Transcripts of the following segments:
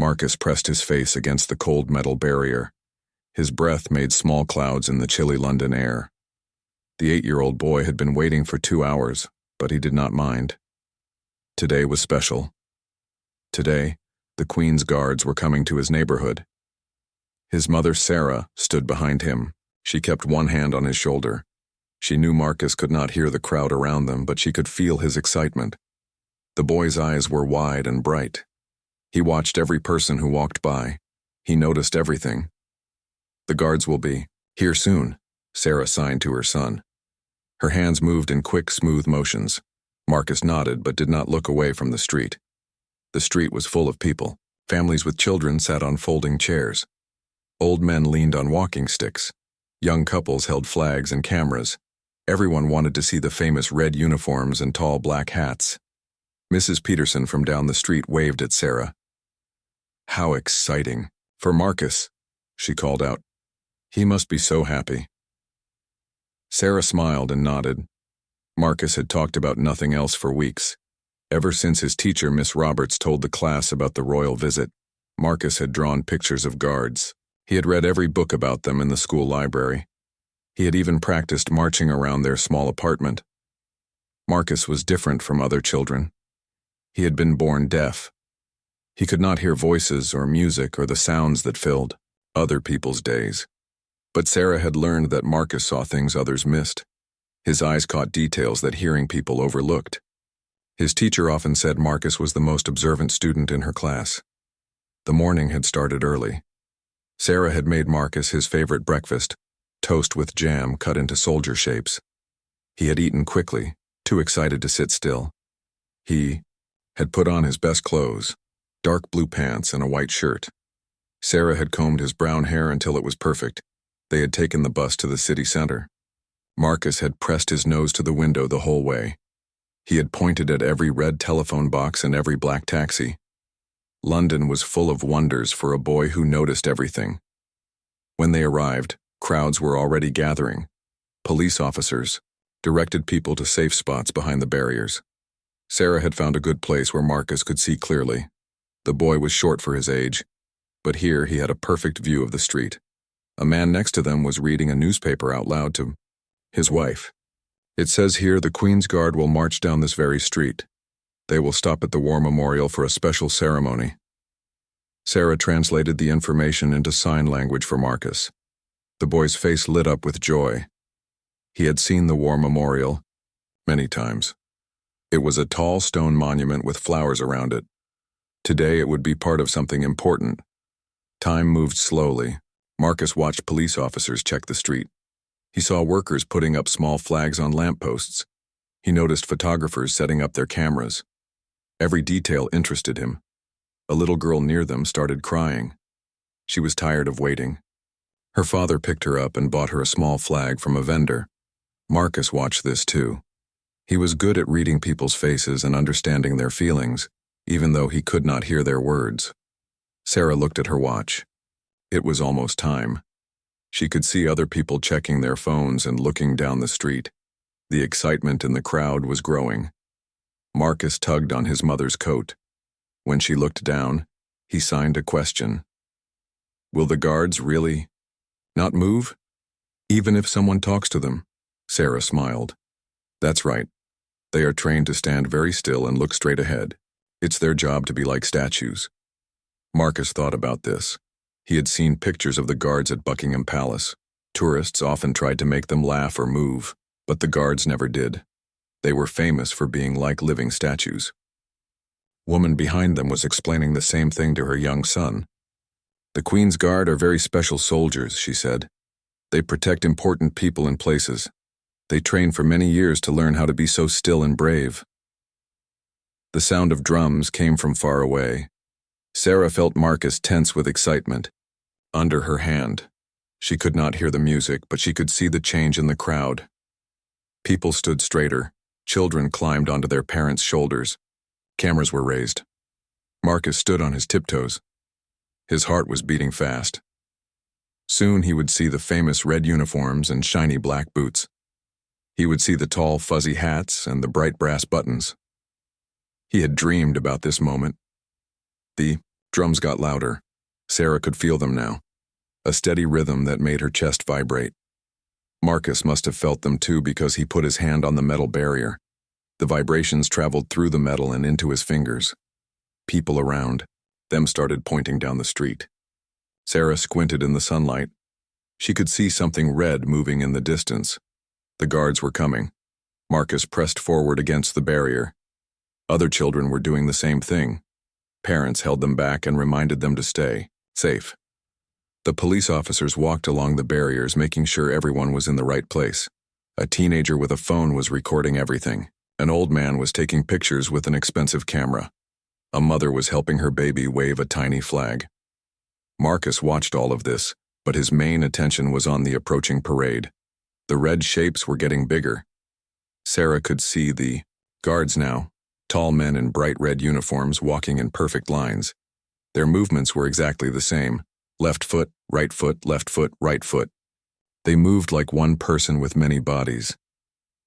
Marcus pressed his face against the cold metal barrier. His breath made small clouds in the chilly London air. The 8-year-old boy had been waiting for 2 hours, but he did not mind. Today was special. Today, the Queen's Guards were coming to his neighborhood. His mother, Sarah, stood behind him. She kept one hand on his shoulder. She knew Marcus could not hear the crowd around them, but she could feel his excitement. The boy's eyes were wide and bright. He watched every person who walked by. He noticed everything. "The guards will be here soon," Sarah signed to her son. Her hands moved in quick, smooth motions. Marcus nodded but did not look away from the street. The street was full of people. Families with children sat on folding chairs. Old men leaned on walking sticks. Young couples held flags and cameras. Everyone wanted to see the famous red uniforms and tall black hats. Mrs. Peterson from down the street waved at Sarah. "How exciting. For Marcus," she called out. "He must be so happy." Sarah smiled and nodded. Marcus had talked about nothing else for weeks. Ever since his teacher, Miss Roberts, told the class about the royal visit, Marcus had drawn pictures of guards. He had read every book about them in the school library. He had even practiced marching around their small apartment. Marcus was different from other children. He had been born deaf. He could not hear voices or music or the sounds that filled other people's days. But Sarah had learned that Marcus saw things others missed. His eyes caught details that hearing people overlooked. His teacher often said Marcus was the most observant student in her class. The morning had started early. Sarah had made Marcus his favorite breakfast, toast with jam cut into soldier shapes. He had eaten quickly, too excited to sit still. He had put on his best clothes, dark blue pants and a white shirt. Sarah had combed his brown hair until it was perfect. They had taken the bus to the city center. Marcus had pressed his nose to the window the whole way. He had pointed at every red telephone box and every black taxi. London was full of wonders for a boy who noticed everything. When they arrived, crowds were already gathering. Police officers directed people to safe spots behind the barriers. Sarah had found a good place where Marcus could see clearly. The boy was short for his age, but here he had a perfect view of the street. A man next to them was reading a newspaper out loud to his wife. "It says here the Queen's Guard will march down this very street. They will stop at the War Memorial for a special ceremony." Sarah translated the information into sign language for Marcus. The boy's face lit up with joy. He had seen the War Memorial many times. It was a tall stone monument with flowers around it. Today it would be part of something important. Time moved slowly. Marcus watched police officers check the street. He saw workers putting up small flags on lampposts. He noticed photographers setting up their cameras. Every detail interested him. A little girl near them started crying. She was tired of waiting. Her father picked her up and bought her a small flag from a vendor. Marcus watched this too. He was good at reading people's faces and understanding their feelings, even though he could not hear their words. Sarah looked at her watch. It was almost time. She could see other people checking their phones and looking down the street. The excitement in the crowd was growing. Marcus tugged on his mother's coat. When she looked down, he signed a question. "Will the guards really not move? Even if someone talks to them?" Sarah smiled. "That's right. They are trained to stand very still and look straight ahead. It's their job to be like statues." Marcus thought about this. He had seen pictures of the guards at Buckingham Palace. Tourists often tried to make them laugh or move, but the guards never did. They were famous for being like living statues. Woman behind them was explaining the same thing to her young son. "The Queen's Guard are very special soldiers," she said. "They protect important people and places. They train for many years to learn how to be so still and brave." The sound of drums came from far away. Sarah felt Marcus tense with excitement. Under her hand, she could not hear the music, but she could see the change in the crowd. People stood straighter. Children climbed onto their parents' shoulders. Cameras were raised. Marcus stood on his tiptoes. His heart was beating fast. Soon he would see the famous red uniforms and shiny black boots. He would see the tall, fuzzy hats and the bright brass buttons. He had dreamed about this moment. The Drums got louder. Sarah could feel them now, a steady rhythm that made her chest vibrate. Marcus must have felt them too because he put his hand on the metal barrier. The vibrations traveled through the metal and into his fingers. People around them started pointing down the street. Sarah squinted in the sunlight. She could see something red moving in the distance. The guards were coming. Marcus pressed forward against the barrier. Other children were doing the same thing. Parents held them back and reminded them to stay safe. The police officers walked along the barriers, making sure everyone was in the right place. A teenager with a phone was recording everything. An old man was taking pictures with an expensive camera. A mother was helping her baby wave a tiny flag. Marcus watched all of this, but his main attention was on the approaching parade. The red shapes were getting bigger. Sarah could see the guards now, tall men in bright red uniforms walking in perfect lines. Their movements were exactly the same. Left foot, right foot, left foot, right foot. They moved like one person with many bodies.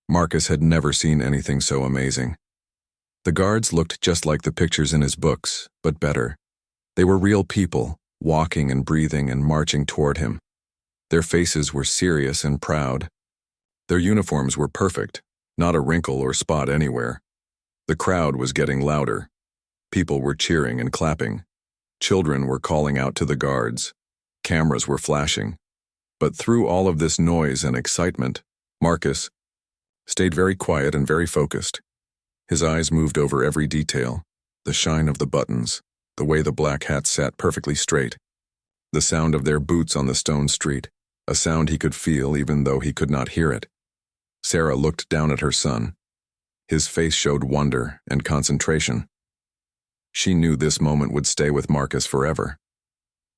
Marcus had never seen anything so amazing. The guards looked just like the pictures in his books, but better. They were real people, walking and breathing and marching toward him. Their faces were serious and proud. Their uniforms were perfect, not a wrinkle or spot anywhere. The crowd was getting louder. People were cheering and clapping. Children were calling out to the guards. Cameras were flashing. But through all of this noise and excitement, Marcus stayed very quiet and very focused. His eyes moved over every detail, the shine of the buttons, the way the black hats sat perfectly straight, the sound of their boots on the stone street, a sound he could feel even though he could not hear it. Sarah looked down at her son. His face showed wonder and concentration. She knew this moment would stay with Marcus forever.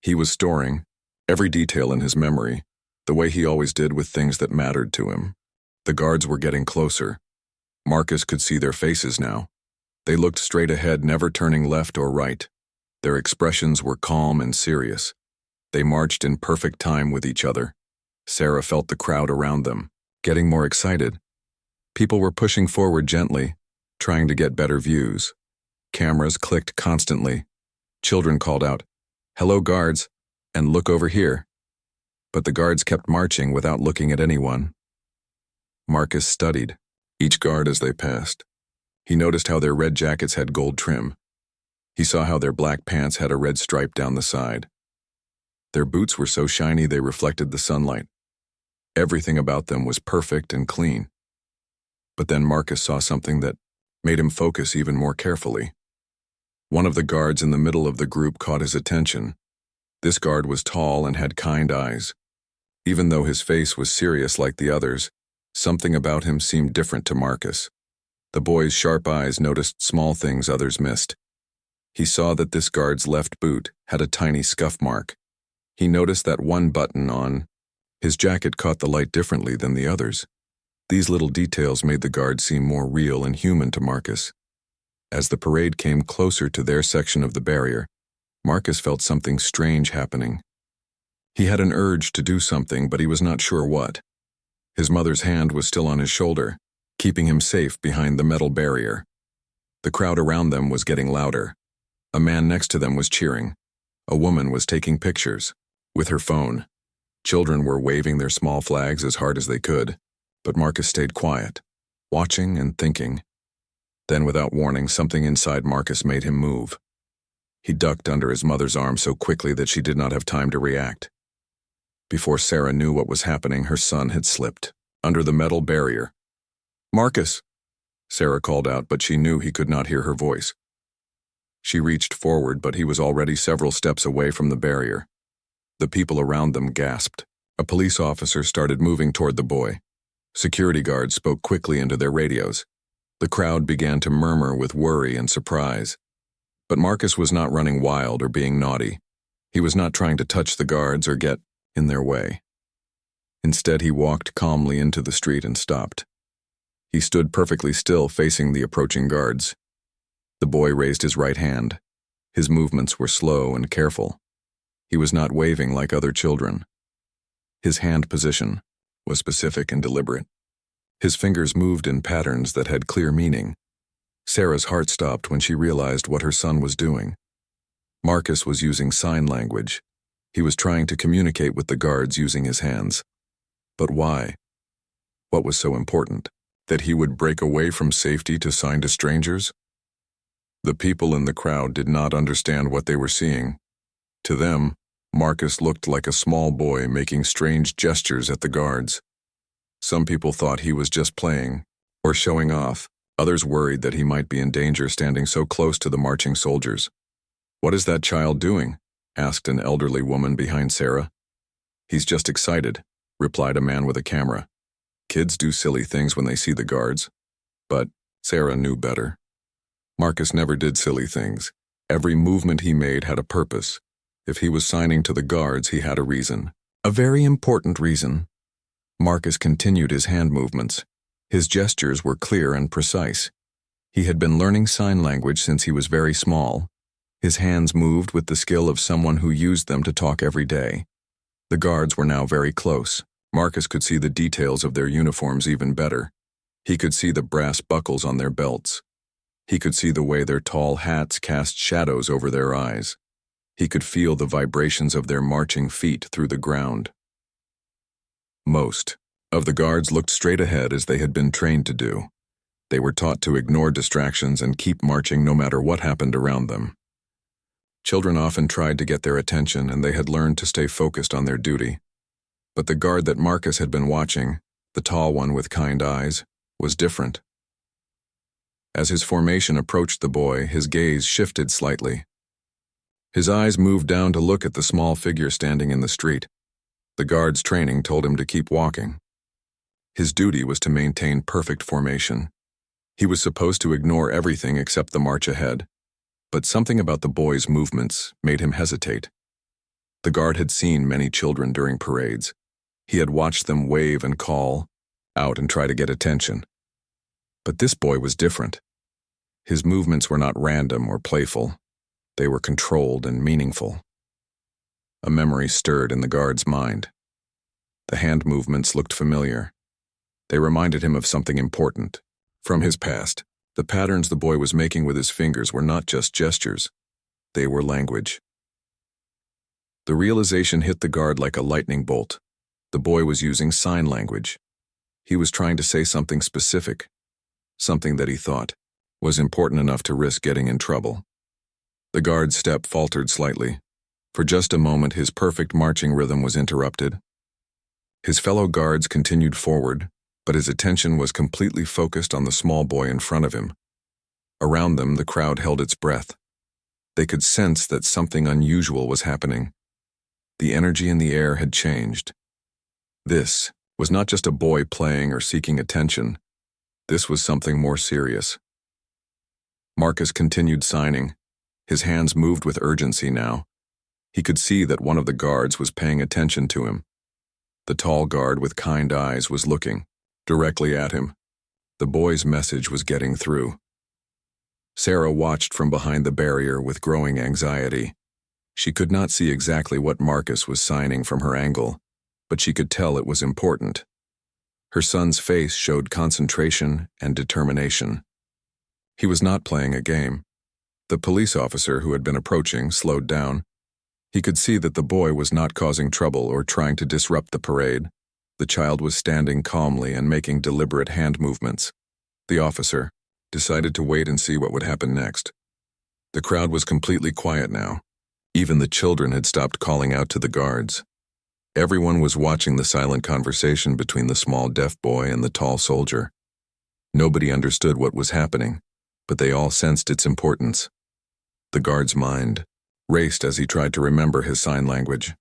He was storing every detail in his memory, the way he always did with things that mattered to him. The guards were getting closer. Marcus could see their faces now. They looked straight ahead, never turning left or right. Their expressions were calm and serious. They marched in perfect time with each other. Sarah felt the crowd around them, getting more excited. People were pushing forward gently, trying to get better views. Cameras clicked constantly. Children called out, "Hello, guards," and "Look over here." But the guards kept marching without looking at anyone. Marcus studied each guard as they passed. He noticed how their red jackets had gold trim. He saw how their black pants had a red stripe down the side. Their boots were so shiny they reflected the sunlight. Everything about them was perfect and clean. But then Marcus saw something that made him focus even more carefully. One of the guards in the middle of the group caught his attention. This guard was tall and had kind eyes. Even though his face was serious like the others, something about him seemed different to Marcus. The boy's sharp eyes noticed small things others missed. He saw that this guard's left boot had a tiny scuff mark. He noticed that one button on his jacket caught the light differently than the others. These little details made the guard seem more real and human to Marcus. As the parade came closer to their section of the barrier, Marcus felt something strange happening. He had an urge to do something, but he was not sure what. His mother's hand was still on his shoulder, keeping him safe behind the metal barrier. The crowd around them was getting louder. A man next to them was cheering. A woman was taking pictures with her phone. Children were waving their small flags as hard as they could, but Marcus stayed quiet, watching and thinking. Then, without warning, something inside Marcus made him move. He ducked under his mother's arm so quickly that she did not have time to react. Before Sarah knew what was happening, her son had slipped under the metal barrier. "Marcus!" Sarah called out, but she knew he could not hear her voice. She reached forward, but he was already several steps away from the barrier. The people around them gasped. A police officer started moving toward the boy. Security guards spoke quickly into their radios. The crowd began to murmur with worry and surprise. But Marcus was not running wild or being naughty. He was not trying to touch the guards or get in their way. Instead, he walked calmly into the street and stopped. He stood perfectly still, facing the approaching guards. The boy raised his right hand. His movements were slow and careful. He was not waving like other children. His hand position was specific and deliberate. His fingers moved in patterns that had clear meaning. Sarah's heart stopped when she realized what her son was doing. Marcus was using sign language. He was trying to communicate with the guards using his hands. But why? What was so important? That he would break away from safety to sign to strangers? The people in the crowd did not understand what they were seeing. To them, Marcus looked like a small boy making strange gestures at the guards. Some people thought he was just playing or showing off. Others worried that he might be in danger standing so close to the marching soldiers. "What is that child doing?" asked an elderly woman behind Sarah. "He's just excited," replied a man with a camera. "Kids do silly things when they see the guards." But Sarah knew better. Marcus never did silly things. Every movement he made had a purpose. If he was signing to the guards, he had a reason. A very important reason. Marcus continued his hand movements. His gestures were clear and precise. He had been learning sign language since he was very small. His hands moved with the skill of someone who used them to talk every day. The guards were now very close. Marcus could see the details of their uniforms even better. He could see the brass buckles on their belts. He could see the way their tall hats cast shadows over their eyes. He could feel the vibrations of their marching feet through the ground. Most of the guards looked straight ahead as they had been trained to do. They were taught to ignore distractions and keep marching no matter what happened around them. Children often tried to get their attention, and they had learned to stay focused on their duty. But the guard that Marcus had been watching, the tall one with kind eyes, was different. As his formation approached the boy, his gaze shifted slightly. His eyes moved down to look at the small figure standing in the street. The guard's training told him to keep walking. His duty was to maintain perfect formation. He was supposed to ignore everything except the march ahead. But something about the boy's movements made him hesitate. The guard had seen many children during parades. He had watched them wave and call out and try to get attention. But this boy was different. His movements were not random or playful. They were controlled and meaningful. A memory stirred in the guard's mind. The hand movements looked familiar. They reminded him of something important. From his past, the patterns the boy was making with his fingers were not just gestures. They were language. The realization hit the guard like a lightning bolt. The boy was using sign language. He was trying to say something specific, something that he thought was important enough to risk getting in trouble. The guard's step faltered slightly. For just a moment, his perfect marching rhythm was interrupted. His fellow guards continued forward, but his attention was completely focused on the small boy in front of him. Around them, the crowd held its breath. They could sense that something unusual was happening. The energy in the air had changed. This was not just a boy playing or seeking attention. This was something more serious. Marcus continued signing. His hands moved with urgency now. He could see that one of the guards was paying attention to him. The tall guard with kind eyes was looking directly at him. The boy's message was getting through. Sarah watched from behind the barrier with growing anxiety. She could not see exactly what Marcus was signing from her angle, but she could tell it was important. Her son's face showed concentration and determination. He was not playing a game. The police officer who had been approaching slowed down. He could see that the boy was not causing trouble or trying to disrupt the parade. The child was standing calmly and making deliberate hand movements. The officer decided to wait and see what would happen next. The crowd was completely quiet now. Even the children had stopped calling out to the guards. Everyone was watching the silent conversation between the small deaf boy and the tall soldier. Nobody understood what was happening, but they all sensed its importance. The guard's mind raced as he tried to remember his sign language.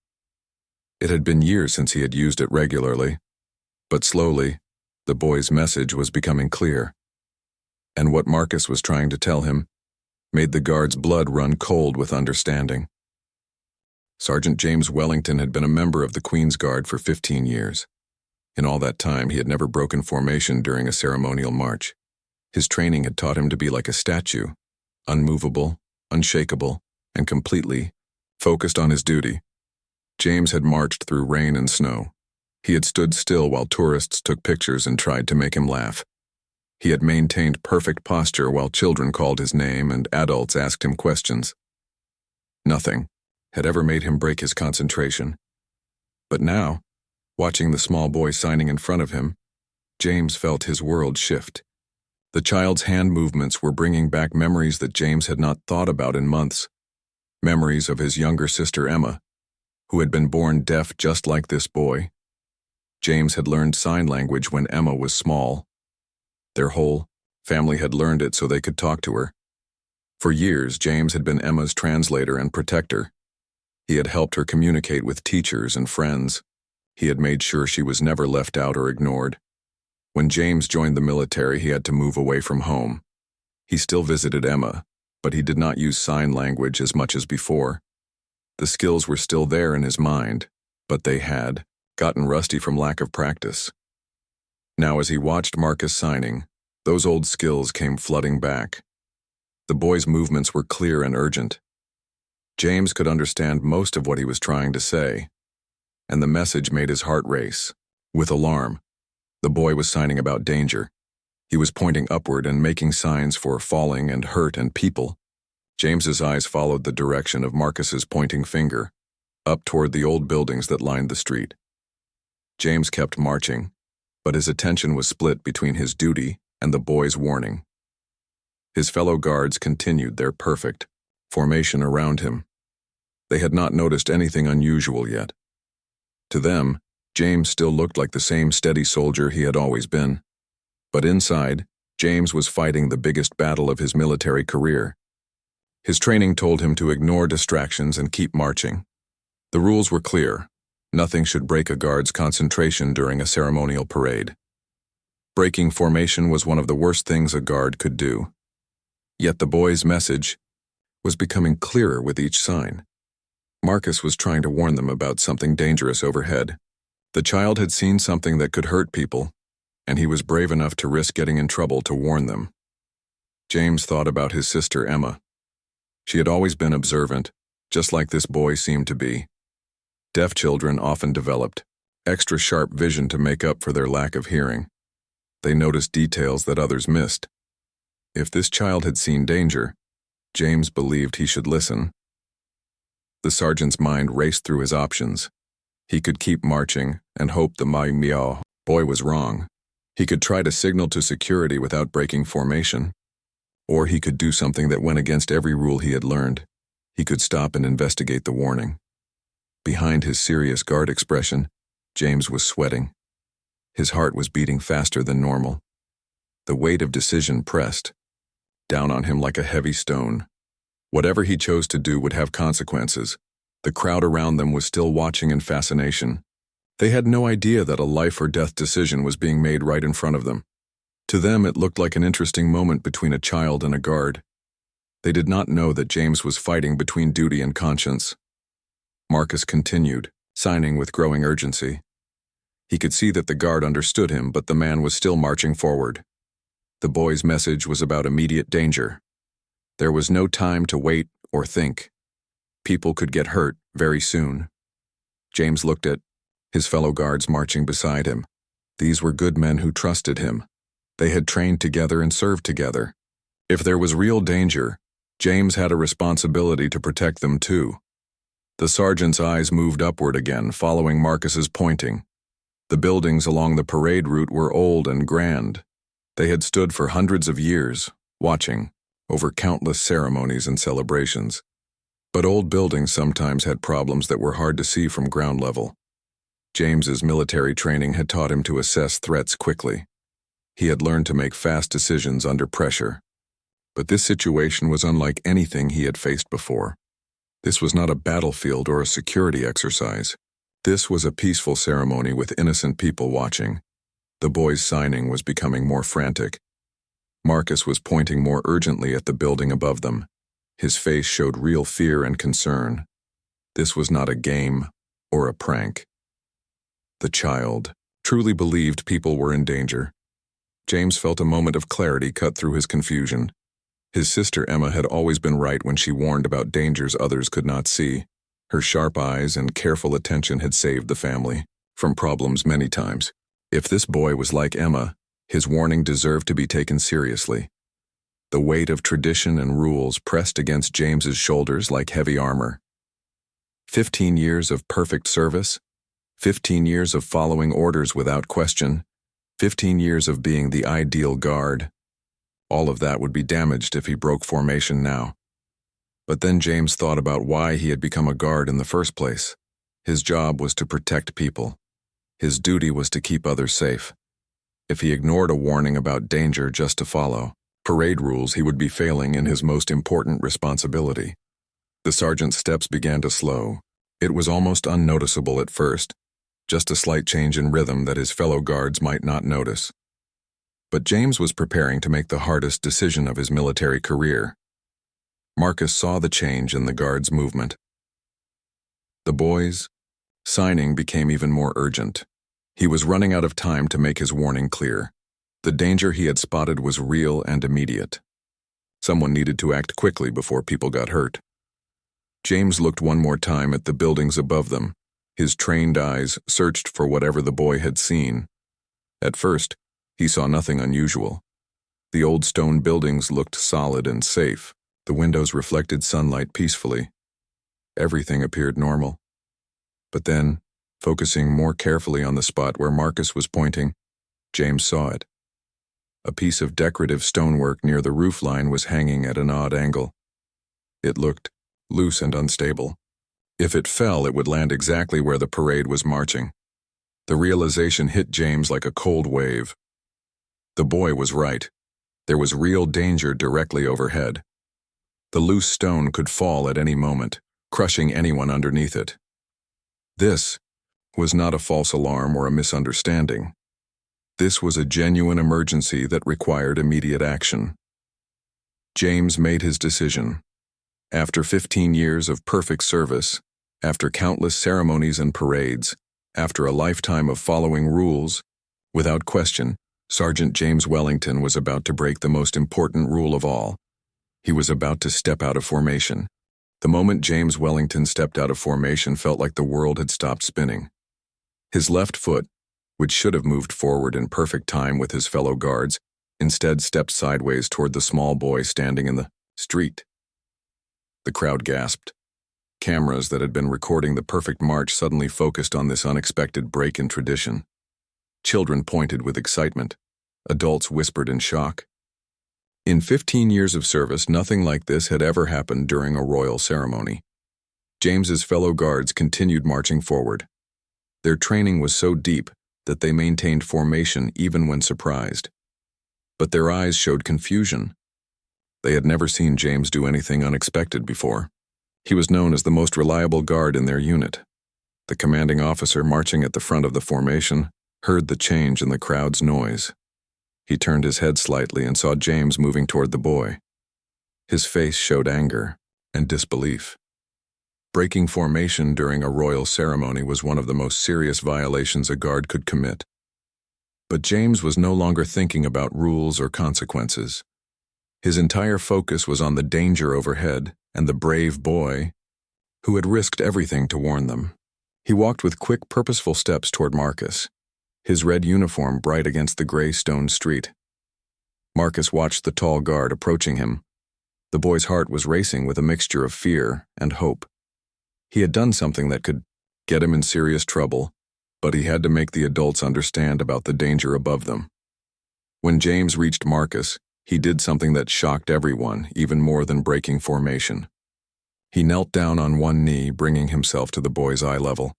It had been years since he had used it regularly, but slowly, the boy's message was becoming clear. And what Marcus was trying to tell him made the guard's blood run cold with understanding. Sergeant James Wellington had been a member of the Queen's Guard for 15 years. In all that time, he had never broken formation during a ceremonial march. His training had taught him to be like a statue, unmovable, unshakable, and completely focused on his duty. James had marched through rain and snow. He had stood still while tourists took pictures and tried to make him laugh. He had maintained perfect posture while children called his name and adults asked him questions. Nothing had ever made him break his concentration. But now, watching the small boy signing in front of him, James felt his world shift. The child's hand movements were bringing back memories that James had not thought about in months. Memories of his younger sister Emma, who had been born deaf just like this boy. James had learned sign language when Emma was small. Their whole family had learned it so they could talk to her. For years, James had been Emma's translator and protector. He had helped her communicate with teachers and friends. He had made sure she was never left out or ignored. When James joined the military, he had to move away from home. He still visited Emma, but he did not use sign language as much as before. The skills were still there in his mind, but they had gotten rusty from lack of practice. Now, as he watched Marcus signing, those old skills came flooding back. The boy's movements were clear and urgent. James could understand most of what he was trying to say, and the message made his heart race. With alarm, the boy was signing about danger. He was pointing upward and making signs for falling and hurt and people. James's eyes followed the direction of Marcus's pointing finger, up toward the old buildings that lined the street. James kept marching, but his attention was split between his duty and the boy's warning. His fellow guards continued their perfect formation around him. They had not noticed anything unusual yet. To them, James still looked like the same steady soldier he had always been. But inside, James was fighting the biggest battle of his military career. His training told him to ignore distractions and keep marching. The rules were clear. Nothing should break a guard's concentration during a ceremonial parade. Breaking formation was one of the worst things a guard could do. Yet the boy's message was becoming clearer with each sign. Marcus was trying to warn them about something dangerous overhead. The child had seen something that could hurt people, and he was brave enough to risk getting in trouble to warn them. James thought about his sister Emma. She had always been observant, just like this boy seemed to be. Deaf children often developed extra sharp vision to make up for their lack of hearing. They noticed details that others missed. If this child had seen danger, James believed he should listen. The sergeant's mind raced through his options. He could keep marching and hope the Miao boy was wrong. He could try to signal to security without breaking formation. Or he could do something that went against every rule he had learned. He could stop and investigate the warning. Behind his serious guard expression, James was sweating. His heart was beating faster than normal. The weight of decision pressed down on him like a heavy stone. Whatever he chose to do would have consequences. The crowd around them was still watching in fascination. They had no idea that a life or death decision was being made right in front of them. To them, it looked like an interesting moment between a child and a guard. They did not know that James was fighting between duty and conscience. Marcus continued, signing with growing urgency. He could see that the guard understood him, but the man was still marching forward. The boy's message was about immediate danger. There was no time to wait or think. People could get hurt very soon. James looked at his fellow guards marching beside him. These were good men who trusted him. They had trained together and served together. If there was real danger, James had a responsibility to protect them too. The sergeant's eyes moved upward again, following Marcus's pointing. The buildings along the parade route were old and grand. They had stood for hundreds of years, watching over countless ceremonies and celebrations. But old buildings sometimes had problems that were hard to see from ground level. James's military training had taught him to assess threats quickly. He had learned to make fast decisions under pressure. But this situation was unlike anything he had faced before. This was not a battlefield or a security exercise. This was a peaceful ceremony with innocent people watching. The boy's signing was becoming more frantic. Marcus was pointing more urgently at the building above them. His face showed real fear and concern. This was not a game or a prank. The child truly believed people were in danger. James felt a moment of clarity cut through his confusion. His sister Emma had always been right when she warned about dangers others could not see. Her sharp eyes and careful attention had saved the family from problems many times. If this boy was like Emma, his warning deserved to be taken seriously. The weight of tradition and rules pressed against James's shoulders like heavy armor. 15 years of perfect service, 15 years of following orders without question, 15 years of being the ideal guard. All of that would be damaged if he broke formation now. But then James thought about why he had become a guard in the first place. His job was to protect people. His duty was to keep others safe. If he ignored a warning about danger just to follow parade rules, he would be failing in his most important responsibility. The sergeant's steps began to slow. It was almost unnoticeable at first, just a slight change in rhythm that his fellow guards might not notice. But James was preparing to make the hardest decision of his military career. Marcus saw the change in the guards' movement. The boys' signing became even more urgent. He was running out of time to make his warning clear. The danger he had spotted was real and immediate. Someone needed to act quickly before people got hurt. James looked one more time at the buildings above them. His trained eyes searched for whatever the boy had seen. At first, he saw nothing unusual. The old stone buildings looked solid and safe. The windows reflected sunlight peacefully. Everything appeared normal. But then, focusing more carefully on the spot where Marcus was pointing, James saw it. A piece of decorative stonework near the roofline was hanging at an odd angle. It looked loose and unstable. If it fell, it would land exactly where the parade was marching. The realization hit James like a cold wave. The boy was right. There was real danger directly overhead. The loose stone could fall at any moment, crushing anyone underneath it. This was not a false alarm or a misunderstanding. This was a genuine emergency that required immediate action. James made his decision. After 15 years of perfect service, after countless ceremonies and parades, after a lifetime of following rules, without question, Sergeant James Wellington was about to break the most important rule of all. He was about to step out of formation. The moment James Wellington stepped out of formation felt like the world had stopped spinning. His left foot, which should have moved forward in perfect time with his fellow guards, instead stepped sideways toward the small boy standing in the street. The crowd gasped. Cameras that had been recording the perfect march suddenly focused on this unexpected break in tradition. Children pointed with excitement. Adults whispered in shock. In 15 years of service, nothing like this had ever happened during a royal ceremony. James's fellow guards continued marching forward. Their training was so deep that they maintained formation even when surprised. But their eyes showed confusion. They had never seen James do anything unexpected before. He was known as the most reliable guard in their unit. The commanding officer marching at the front of the formation heard the change in the crowd's noise. He turned his head slightly and saw James moving toward the boy. His face showed anger and disbelief. Breaking formation during a royal ceremony was one of the most serious violations a guard could commit. But James was no longer thinking about rules or consequences. His entire focus was on the danger overhead and the brave boy who had risked everything to warn them. He walked with quick, purposeful steps toward Marcus, his red uniform bright against the gray stone street. Marcus watched the tall guard approaching him. The boy's heart was racing with a mixture of fear and hope. He had done something that could get him in serious trouble, but he had to make the adults understand about the danger above them. When James reached Marcus, he did something that shocked everyone, even more than breaking formation. He knelt down on one knee, bringing himself to the boy's eye level.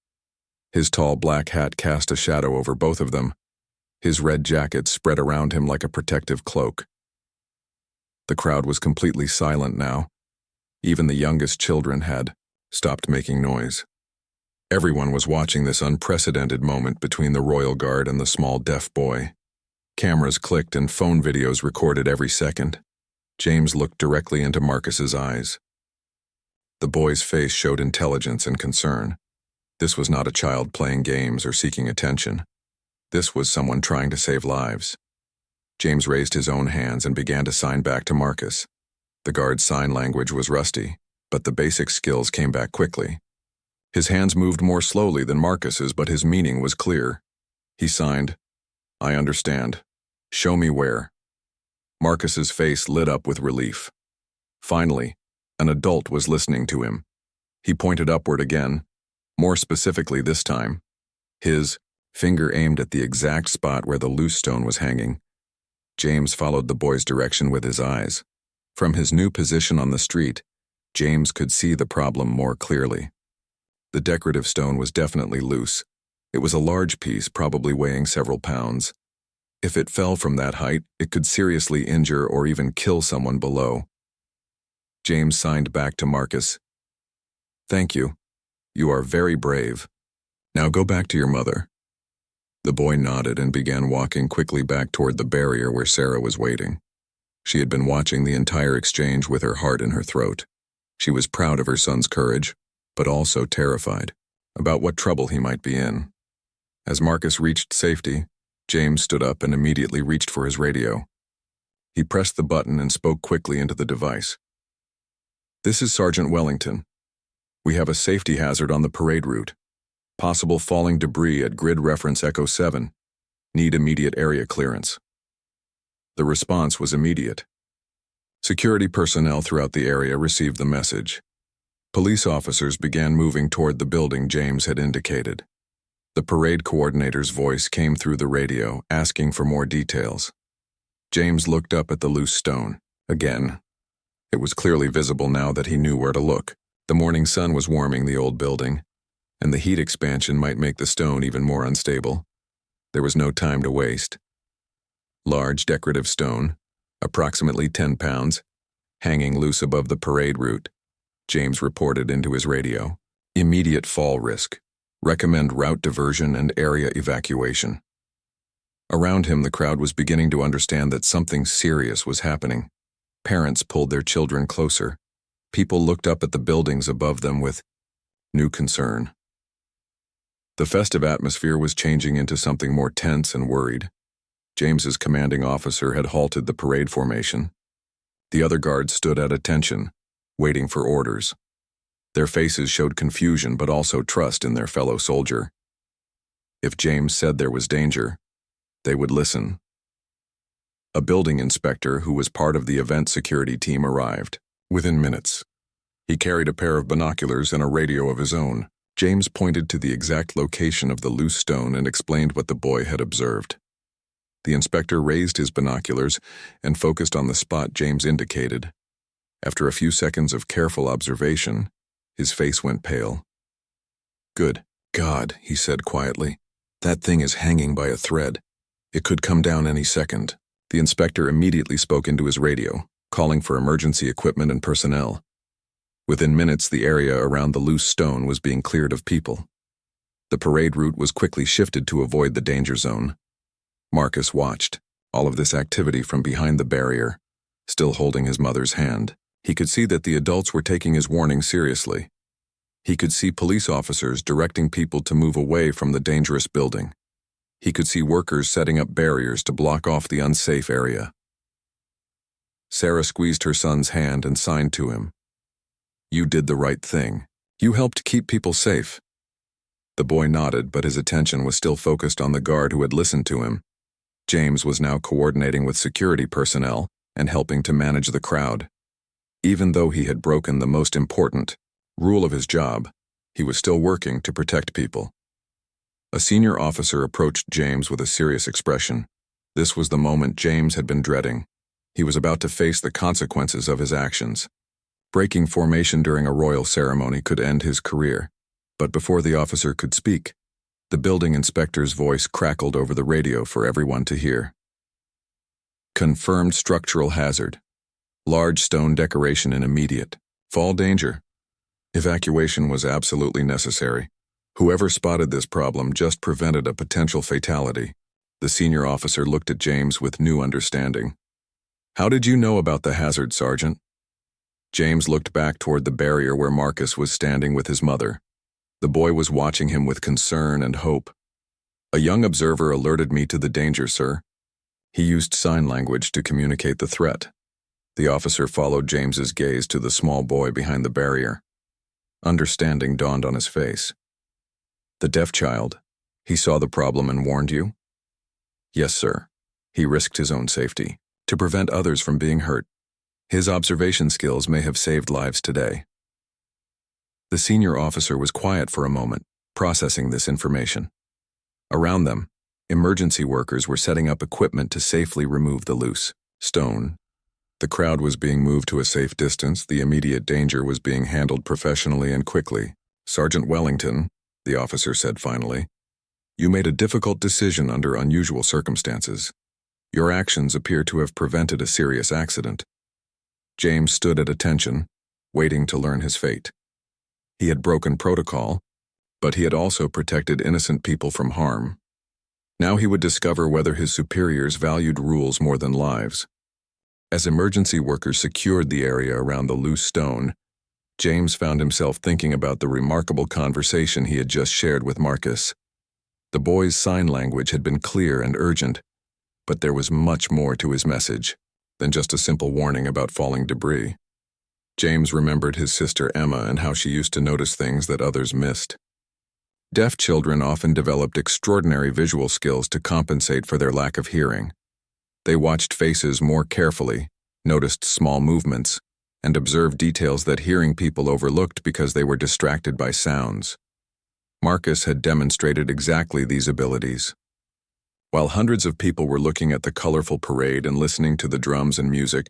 His tall black hat cast a shadow over both of them. His red jacket spread around him like a protective cloak. The crowd was completely silent now. Even the youngest children had stopped making noise. Everyone was watching this unprecedented moment between the royal guard and the small deaf boy. Cameras clicked and phone videos recorded every second. James looked directly into Marcus's eyes. The boy's face showed intelligence and concern. This was not a child playing games or seeking attention. This was someone trying to save lives. James raised his own hands and began to sign back to Marcus. The guard's sign language was rusty, but the basic skills came back quickly. His hands moved more slowly than Marcus's, but his meaning was clear. He signed, "I understand. Show me where." Marcus's face lit up with relief. Finally, an adult was listening to him. He pointed upward again, more specifically this time. His finger aimed at the exact spot where the loose stone was hanging. James followed the boy's direction with his eyes. From his new position on the street, James could see the problem more clearly. The decorative stone was definitely loose. It was a large piece, probably weighing several pounds. If it fell from that height, it could seriously injure or even kill someone below. James signed back to Marcus. "Thank you. You are very brave. Now go back to your mother." The boy nodded and began walking quickly back toward the barrier where Sarah was waiting. She had been watching the entire exchange with her heart in her throat. She was proud of her son's courage, but also terrified about what trouble he might be in. As Marcus reached safety, James stood up and immediately reached for his radio. He pressed the button and spoke quickly into the device. "This is Sergeant Wellington. We have a safety hazard on the parade route. Possible falling debris at grid reference Echo 7. Need immediate area clearance." The response was immediate. Security personnel throughout the area received the message. Police officers began moving toward the building James had indicated. The parade coordinator's voice came through the radio, asking for more details. James looked up at the loose stone. Again, it was clearly visible now that he knew where to look. The morning sun was warming the old building, and the heat expansion might make the stone even more unstable. There was no time to waste. Large decorative stone, approximately 10 pounds, hanging loose above the parade route. James reported into his radio. Immediate fall risk. Recommend route diversion and area evacuation. Around him, the crowd was beginning to understand that something serious was happening. Parents pulled their children closer. People looked up at the buildings above them with new concern. The festive atmosphere was changing into something more tense and worried. James's commanding officer had halted the parade formation. The other guards stood at attention, waiting for orders. Their faces showed confusion but also trust in their fellow soldier. If James said there was danger, they would listen. A building inspector who was part of the event security team arrived. Within minutes, he carried a pair of binoculars and a radio of his own. James pointed to the exact location of the loose stone and explained what the boy had observed. The inspector raised his binoculars and focused on the spot James indicated. After a few seconds of careful observation, his face went pale. "Good God," he said quietly. "That thing is hanging by a thread. It could come down any second." The inspector immediately spoke into his radio, calling for emergency equipment and personnel. Within minutes, the area around the loose stone was being cleared of people. The parade route was quickly shifted to avoid the danger zone. Marcus watched all of this activity from behind the barrier, still holding his mother's hand. He could see that the adults were taking his warning seriously. He could see police officers directing people to move away from the dangerous building. He could see workers setting up barriers to block off the unsafe area. Sarah squeezed her son's hand and signed to him. "You did the right thing. You helped keep people safe." The boy nodded, but his attention was still focused on the guard who had listened to him. James was now coordinating with security personnel and helping to manage the crowd. Even though he had broken the most important rule of his job, he was still working to protect people. A senior officer approached James with a serious expression. This was the moment James had been dreading. He was about to face the consequences of his actions. Breaking formation during a royal ceremony could end his career. But before the officer could speak, the building inspector's voice crackled over the radio for everyone to hear. "Confirmed structural hazard. Large stone decoration in immediate fall danger. Evacuation was absolutely necessary. Whoever spotted this problem just prevented a potential fatality." The senior officer looked at James with new understanding. "How did you know about the hazard, Sergeant?" James looked back toward the barrier where Marcus was standing with his mother. The boy was watching him with concern and hope. "A young observer alerted me to the danger, sir." He used sign language to communicate the threat. The officer followed James's gaze to the small boy behind the barrier. Understanding dawned on his face. "The deaf child, he saw the problem and warned you?" "Yes, sir. He risked his own safety." to prevent others from being hurt. His observation skills may have saved lives today. The senior officer was quiet for a moment, processing this information. Around them, emergency workers were setting up equipment to safely remove the loose stone. The crowd was being moved to a safe distance. The immediate danger was being handled professionally and quickly. "Sergeant Wellington," the officer said finally, "you made a difficult decision under unusual circumstances. Your actions appear to have prevented a serious accident." James stood at attention, waiting to learn his fate. He had broken protocol, but he had also protected innocent people from harm. Now he would discover whether his superiors valued rules more than lives. As emergency workers secured the area around the loose stone, James found himself thinking about the remarkable conversation he had just shared with Marcus. The boy's sign language had been clear and urgent, but there was much more to his message than just a simple warning about falling debris. James remembered his sister Emma and how she used to notice things that others missed. Deaf children often developed extraordinary visual skills to compensate for their lack of hearing. They watched faces more carefully, noticed small movements, and observed details that hearing people overlooked because they were distracted by sounds. Marcus had demonstrated exactly these abilities. While hundreds of people were looking at the colorful parade and listening to the drums and music,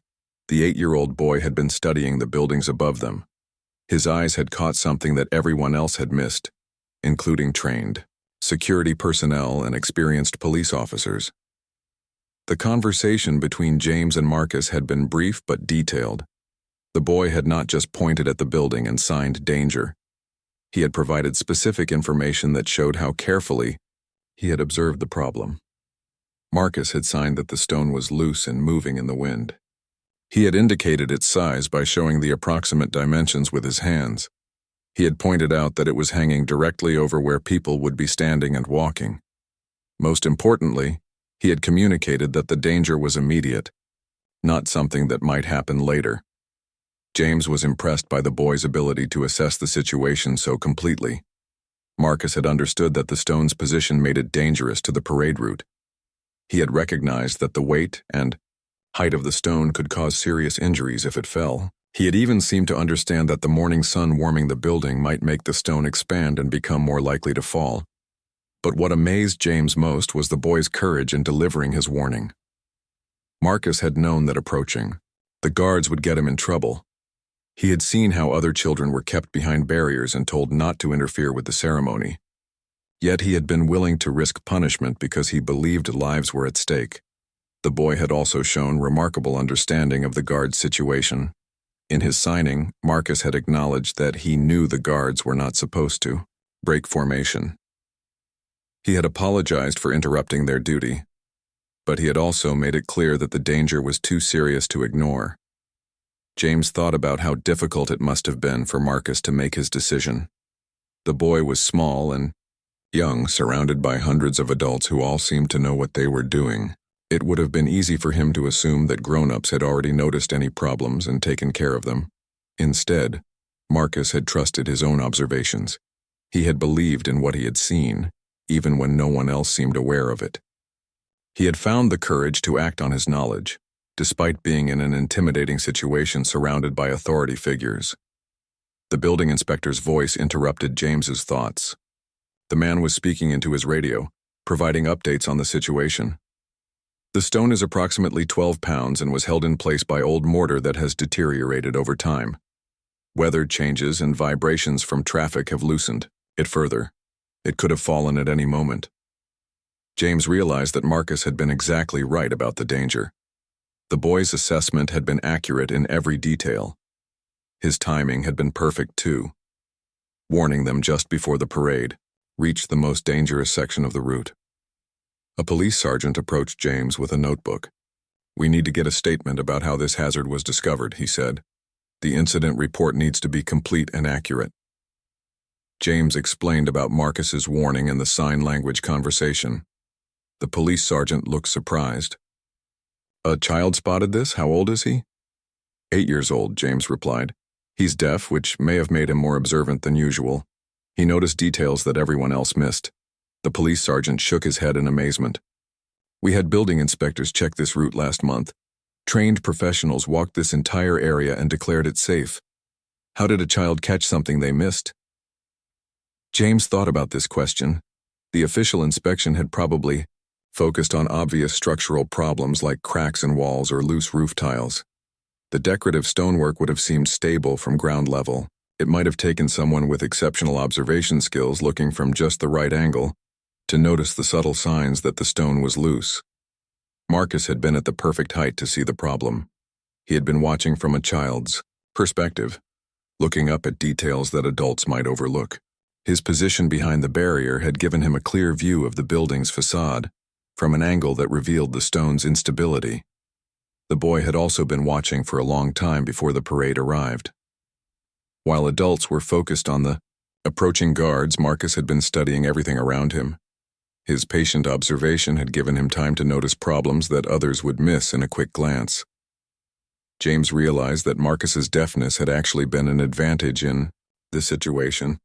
the 8-year-old boy had been studying the buildings above them. His eyes had caught something that everyone else had missed, including trained security personnel and experienced police officers. The conversation between James and Marcus had been brief but detailed. The boy had not just pointed at the building and signed danger. He had provided specific information that showed how carefully he had observed the problem. Marcus had signed that the stone was loose and moving in the wind. He had indicated its size by showing the approximate dimensions with his hands. He had pointed out that it was hanging directly over where people would be standing and walking. Most importantly, he had communicated that the danger was immediate, not something that might happen later. James was impressed by the boy's ability to assess the situation so completely. Marcus had understood that the stone's position made it dangerous to the parade route. He had recognized that the weight and height of the stone could cause serious injuries if it fell. He had even seemed to understand that the morning sun warming the building might make the stone expand and become more likely to fall. But what amazed James most was the boy's courage in delivering his warning. Marcus had known that approaching the guards would get him in trouble. He had seen how other children were kept behind barriers and told not to interfere with the ceremony. Yet he had been willing to risk punishment because he believed lives were at stake. The boy had also shown remarkable understanding of the guards' situation. In his signing, Marcus had acknowledged that he knew the guards were not supposed to break formation. He had apologized for interrupting their duty, but he had also made it clear that the danger was too serious to ignore. James thought about how difficult it must have been for Marcus to make his decision. The boy was small and young, surrounded by hundreds of adults who all seemed to know what they were doing. It would have been easy for him to assume that grown-ups had already noticed any problems and taken care of them. Instead, Marcus had trusted his own observations. He had believed in what he had seen, even when no one else seemed aware of it. He had found the courage to act on his knowledge, despite being in an intimidating situation surrounded by authority figures. The building inspector's voice interrupted James's thoughts. The man was speaking into his radio, providing updates on the situation. The stone is approximately 12 pounds and was held in place by old mortar that has deteriorated over time. Weather changes and vibrations from traffic have loosened it further. It could have fallen at any moment. James realized that Marcus had been exactly right about the danger. The boy's assessment had been accurate in every detail. His timing had been perfect too. Warning them just before the parade reached the most dangerous section of the route. A police sergeant approached James with a notebook. "We need to get a statement about how this hazard was discovered," he said. "The incident report needs to be complete and accurate." James explained about Marcus's warning and the sign language conversation. The police sergeant looked surprised. "A child spotted this? How old is he?" 8 years old, James replied. "He's deaf, which may have made him more observant than usual. He noticed details that everyone else missed." The police sergeant shook his head in amazement. "We had building inspectors check this route last month. Trained professionals walked this entire area and declared it safe. How did a child catch something they missed? James thought about this question. The official inspection had probably focused on obvious structural problems like cracks in walls or loose roof tiles. The decorative stonework would have seemed stable from ground level. It might have taken someone with exceptional observation skills looking from just the right angle to notice the subtle signs that the stone was loose. Marcus had been at the perfect height to see the problem. He had been watching from a child's perspective, looking up at details that adults might overlook. His position behind the barrier had given him a clear view of the building's facade, from an angle that revealed the stone's instability. The boy had also been watching for a long time before the parade arrived. While adults were focused on the approaching guards, Marcus had been studying everything around him. His patient observation had given him time to notice problems that others would miss in a quick glance. James realized that Marcus's deafness had actually been an advantage in this situation.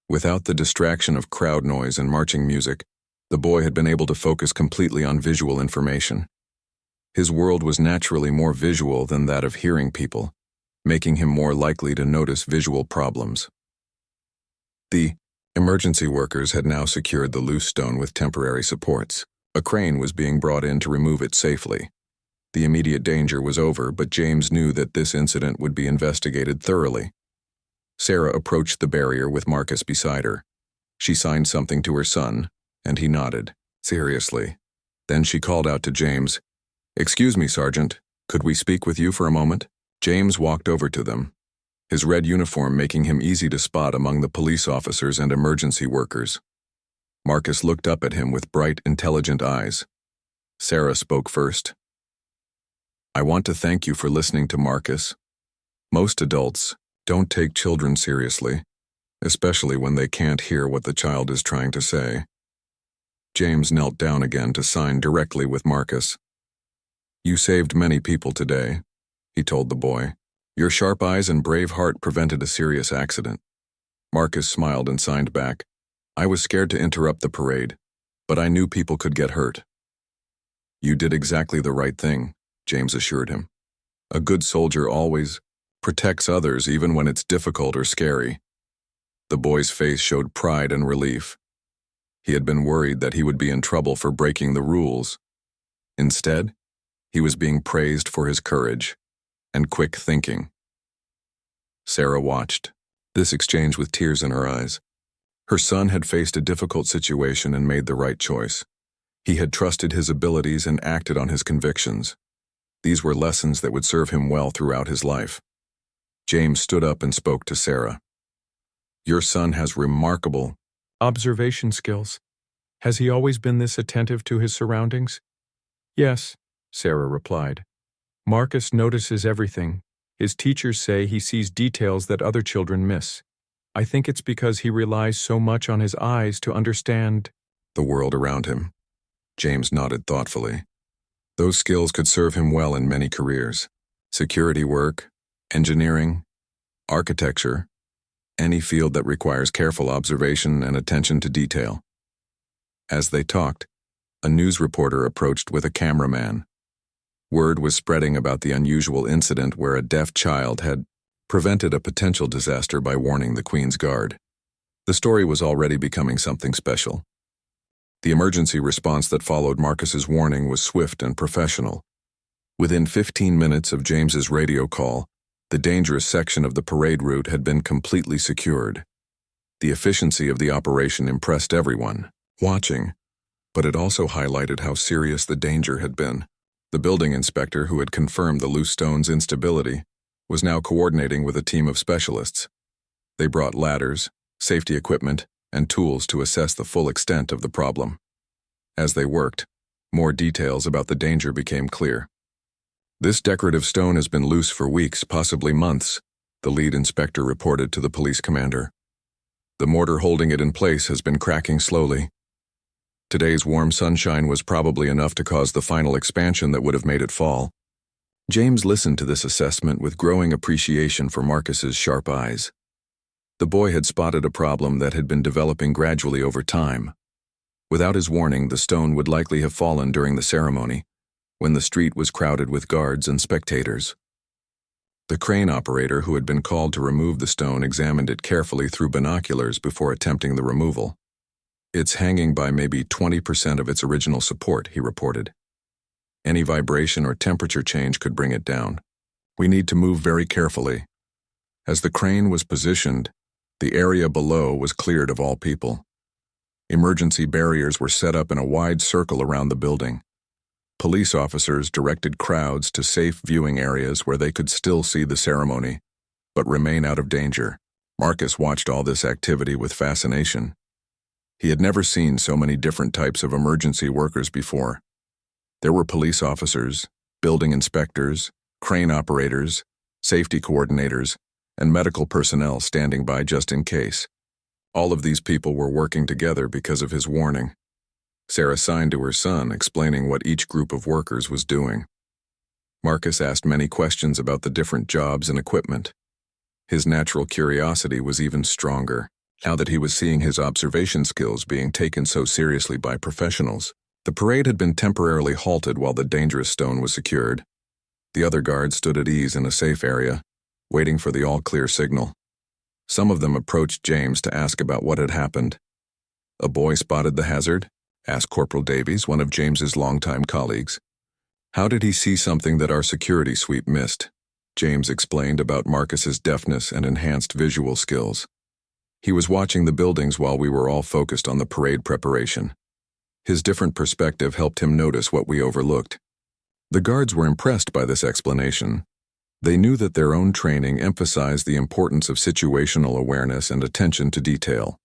Without the distraction of crowd noise and marching music, the boy had been able to focus completely on visual information. His world was naturally more visual than that of hearing people, making him more likely to notice visual problems. The emergency workers had now secured the loose stone with temporary supports. A crane was being brought in to remove it safely. The immediate danger was over, but James knew that this incident would be investigated thoroughly. Sarah approached the barrier with Marcus beside her. She signed something to her son, and he nodded, seriously. Then she called out to James, "Excuse me, Sergeant, could we speak with you for a moment?" James walked over to them, his red uniform making him easy to spot among the police officers and emergency workers. Marcus looked up at him with bright, intelligent eyes. Sarah spoke first. "I want to thank you for listening to Marcus. Most adults don't take children seriously, especially when they can't hear what the child is trying to say." James knelt down again to sign directly with Marcus. "You saved many people today," he told the boy. "Your sharp eyes and brave heart prevented a serious accident." Marcus smiled and signed back. "I was scared to interrupt the parade, but I knew people could get hurt." "You did exactly the right thing," James assured him. "A good soldier always protects others even when it's difficult or scary." The boy's face showed pride and relief. He had been worried that he would be in trouble for breaking the rules. Instead, he was being praised for his courage and quick thinking. Sarah watched this exchange with tears in her eyes. Her son had faced a difficult situation and made the right choice. He had trusted his abilities and acted on his convictions. These were lessons that would serve him well throughout his life. James stood up and spoke to Sarah. "Your son has remarkable observation skills. Has he always been this attentive to his surroundings?" "Yes," Sarah replied. "Marcus notices everything. His teachers say he sees details that other children miss. I think it's because he relies so much on his eyes to understand the world around him." James nodded thoughtfully. Those skills could serve him well in many careers: security work, engineering, architecture, any field that requires careful observation and attention to detail. As they talked, a news reporter approached with a cameraman. Word was spreading about the unusual incident where a deaf child had prevented a potential disaster by warning the Queen's Guard. The story was already becoming something special. The emergency response that followed Marcus's warning was swift and professional. Within 15 minutes of James's radio call, the dangerous section of the parade route had been completely secured. The efficiency of the operation impressed everyone watching, but it also highlighted how serious the danger had been. The building inspector, who had confirmed the loose stone's instability, was now coordinating with a team of specialists. They brought ladders, safety equipment, and tools to assess the full extent of the problem. As they worked, more details about the danger became clear. "This decorative stone has been loose for weeks, possibly months," the lead inspector reported to the police commander. "The mortar holding it in place has been cracking slowly. Today's warm sunshine was probably enough to cause the final expansion that would have made it fall." James listened to this assessment with growing appreciation for Marcus's sharp eyes. The boy had spotted a problem that had been developing gradually over time. Without his warning, the stone would likely have fallen during the ceremony, when the street was crowded with guards and spectators. The crane operator who had been called to remove the stone examined it carefully through binoculars before attempting the removal. "It's hanging by maybe 20% of its original support," he reported. "Any vibration or temperature change could bring it down. We need to move very carefully." As the crane was positioned, the area below was cleared of all people. Emergency barriers were set up in a wide circle around the building. Police officers directed crowds to safe viewing areas where they could still see the ceremony, but remain out of danger. Marcus watched all this activity with fascination. He had never seen so many different types of emergency workers before. There were police officers, building inspectors, crane operators, safety coordinators, and medical personnel standing by just in case. All of these people were working together because of his warning. Sarah signed to her son, explaining what each group of workers was doing. Marcus asked many questions about the different jobs and equipment. His natural curiosity was even stronger, now that he was seeing his observation skills being taken so seriously by professionals. The parade had been temporarily halted while the dangerous stone was secured. The other guards stood at ease in a safe area, waiting for the all-clear signal. Some of them approached James to ask about what had happened. "A boy spotted the hazard?" asked Corporal Davies, one of James's longtime colleagues. "How did he see something that our security sweep missed?" James explained about Marcus's deafness and enhanced visual skills. He was watching the buildings while we were all focused on the parade preparation. His different perspective helped him notice what we overlooked. The guards were impressed by this explanation. They knew that their own training emphasized the importance of situational awareness and attention to detail.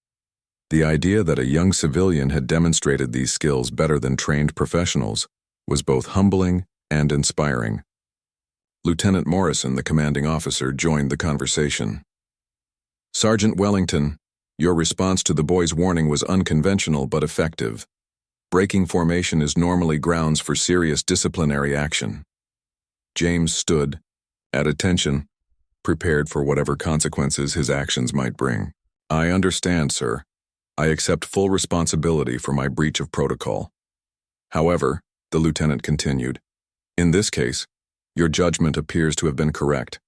The idea that a young civilian had demonstrated these skills better than trained professionals was both humbling and inspiring. Lieutenant Morrison, the commanding officer, joined the conversation. "Sergeant Wellington, your response to the boy's warning was unconventional but effective. Breaking formation is normally grounds for serious disciplinary action." James stood, at attention, prepared for whatever consequences his actions might bring. "I understand, sir. I accept full responsibility for my breach of protocol. However," the lieutenant continued, "in this case, your judgment appears to have been correct.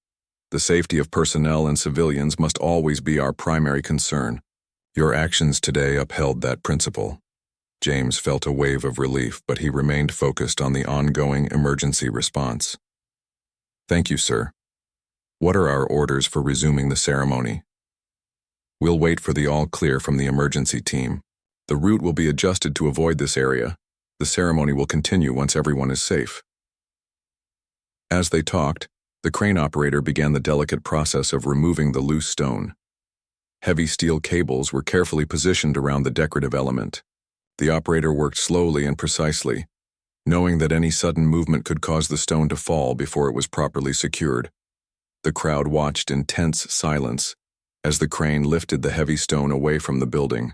The safety of personnel and civilians must always be our primary concern. Your actions today upheld that principle." James felt a wave of relief, but he remained focused on the ongoing emergency response. "Thank you, sir. What are our orders for resuming the ceremony?" "We'll wait for the all-clear from the emergency team. The route will be adjusted to avoid this area. The ceremony will continue once everyone is safe." As they talked, the crane operator began the delicate process of removing the loose stone. Heavy steel cables were carefully positioned around the decorative element. The operator worked slowly and precisely, knowing that any sudden movement could cause the stone to fall before it was properly secured. The crowd watched in tense silence as the crane lifted the heavy stone away from the building.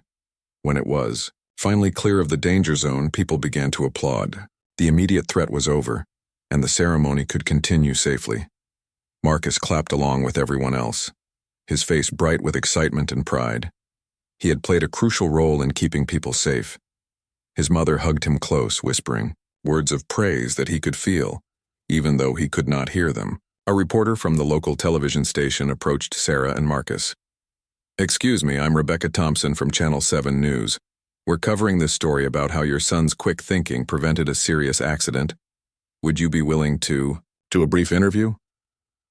When it was finally clear of the danger zone, people began to applaud. The immediate threat was over, and the ceremony could continue safely. Marcus clapped along with everyone else, his face bright with excitement and pride. He had played a crucial role in keeping people safe. His mother hugged him close, whispering words of praise that he could feel, even though he could not hear them. A reporter from the local television station approached Sarah and Marcus. "Excuse me, I'm Rebecca Thompson from Channel 7 News. We're covering this story about how your son's quick thinking prevented a serious accident. Would you be willing to do a brief interview?"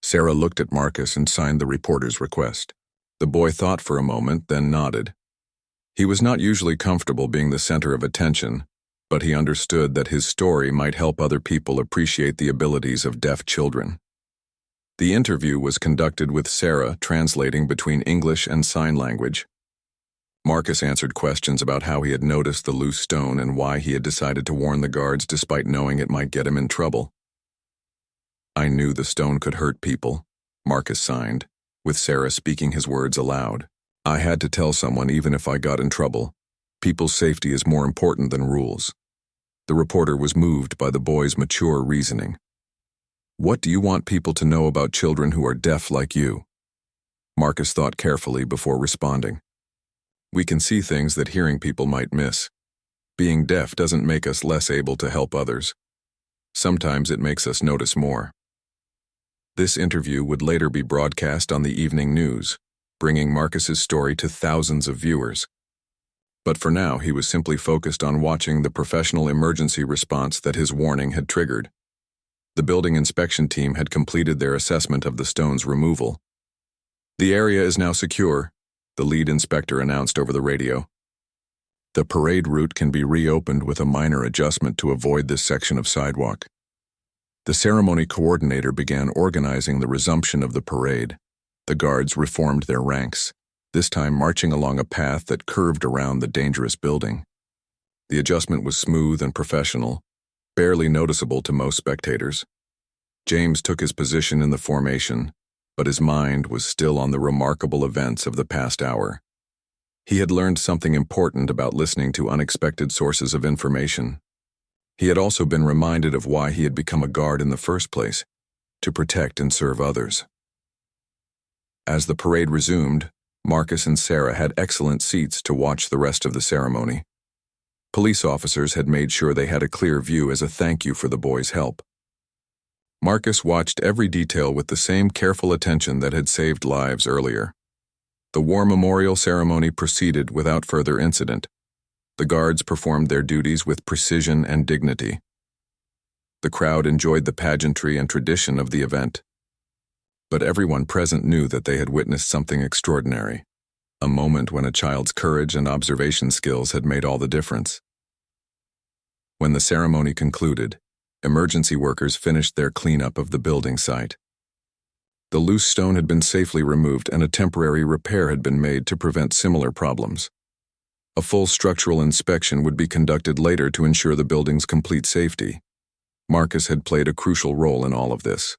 Sarah looked at Marcus and signed the reporter's request. The boy thought for a moment, then nodded. He was not usually comfortable being the center of attention, but he understood that his story might help other people appreciate the abilities of deaf children. The interview was conducted with Sarah translating between English and sign language. Marcus answered questions about how he had noticed the loose stone and why he had decided to warn the guards despite knowing it might get him in trouble. "I knew the stone could hurt people," Marcus signed, with Sarah speaking his words aloud. "I had to tell someone even if I got in trouble. People's safety is more important than rules." The reporter was moved by the boy's mature reasoning. "What do you want people to know about children who are deaf like you?" Marcus thought carefully before responding. "We can see things that hearing people might miss. Being deaf doesn't make us less able to help others." Sometimes it makes us notice more. This interview would later be broadcast on the evening news, bringing Marcus's story to thousands of viewers. But for now, he was simply focused on watching the professional emergency response that his warning had triggered. The building inspection team had completed their assessment of the stone's removal. "The area is now secure," the lead inspector announced over the radio. "The parade route can be reopened with a minor adjustment to avoid this section of sidewalk." The ceremony coordinator began organizing the resumption of the parade. The guards reformed their ranks, this time marching along a path that curved around the dangerous building. The adjustment was smooth and professional, barely noticeable to most spectators. James took his position in the formation, but his mind was still on the remarkable events of the past hour. He had learned something important about listening to unexpected sources of information. He had also been reminded of why he had become a guard in the first place, to protect and serve others. As the parade resumed, Marcus and Sarah had excellent seats to watch the rest of the ceremony. Police officers had made sure they had a clear view as a thank you for the boys' help. Marcus watched every detail with the same careful attention that had saved lives earlier. The war memorial ceremony proceeded without further incident. The guards performed their duties with precision and dignity. The crowd enjoyed the pageantry and tradition of the event. But everyone present knew that they had witnessed something extraordinary, a moment when a child's courage and observation skills had made all the difference. When the ceremony concluded, emergency workers finished their cleanup of the building site. The loose stone had been safely removed and a temporary repair had been made to prevent similar problems. A full structural inspection would be conducted later to ensure the building's complete safety. Marcus had played a crucial role in all of this.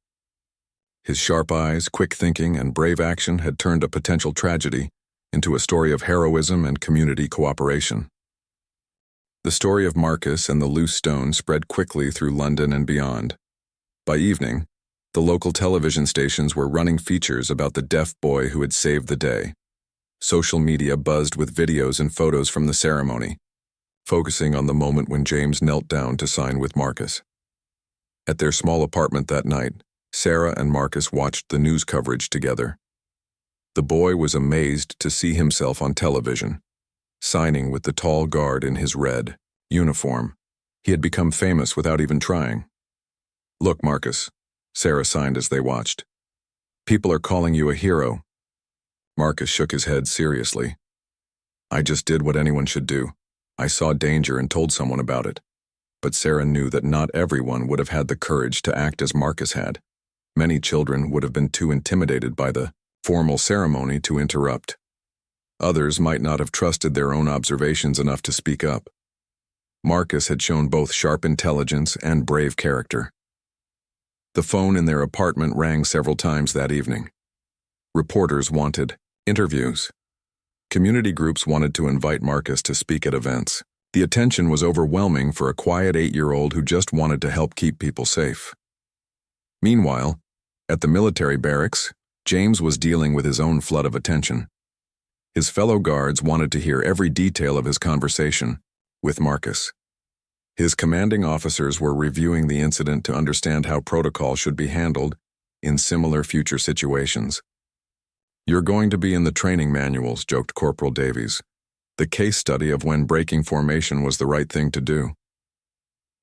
His sharp eyes, quick thinking, and brave action had turned a potential tragedy into a story of heroism and community cooperation. The story of Marcus and the loose stone spread quickly through London and beyond. By evening, the local television stations were running features about the deaf boy who had saved the day. Social media buzzed with videos and photos from the ceremony, focusing on the moment when James knelt down to sign with Marcus. At their small apartment that night, Sarah and Marcus watched the news coverage together. The boy was amazed to see himself on television, signing with the tall guard in his red uniform. He had become famous without even trying. "Look, Marcus," Sarah signed as they watched. "People are calling you a hero." Marcus shook his head seriously. "I just did what anyone should do. I saw danger and told someone about it." But Sarah knew that not everyone would have had the courage to act as Marcus had. Many children would have been too intimidated by the formal ceremony to interrupt. Others might not have trusted their own observations enough to speak up. Marcus had shown both sharp intelligence and brave character. The phone in their apartment rang several times that evening. Reporters wanted interviews. Community groups wanted to invite Marcus to speak at events. The attention was overwhelming for a quiet 8-year-old who just wanted to help keep people safe. Meanwhile, at the military barracks, James was dealing with his own flood of attention. His fellow guards wanted to hear every detail of his conversation with Marcus. His commanding officers were reviewing the incident to understand how protocol should be handled in similar future situations. "You're going to be in the training manuals," joked Corporal Davies. "The case study of when breaking formation was the right thing to do."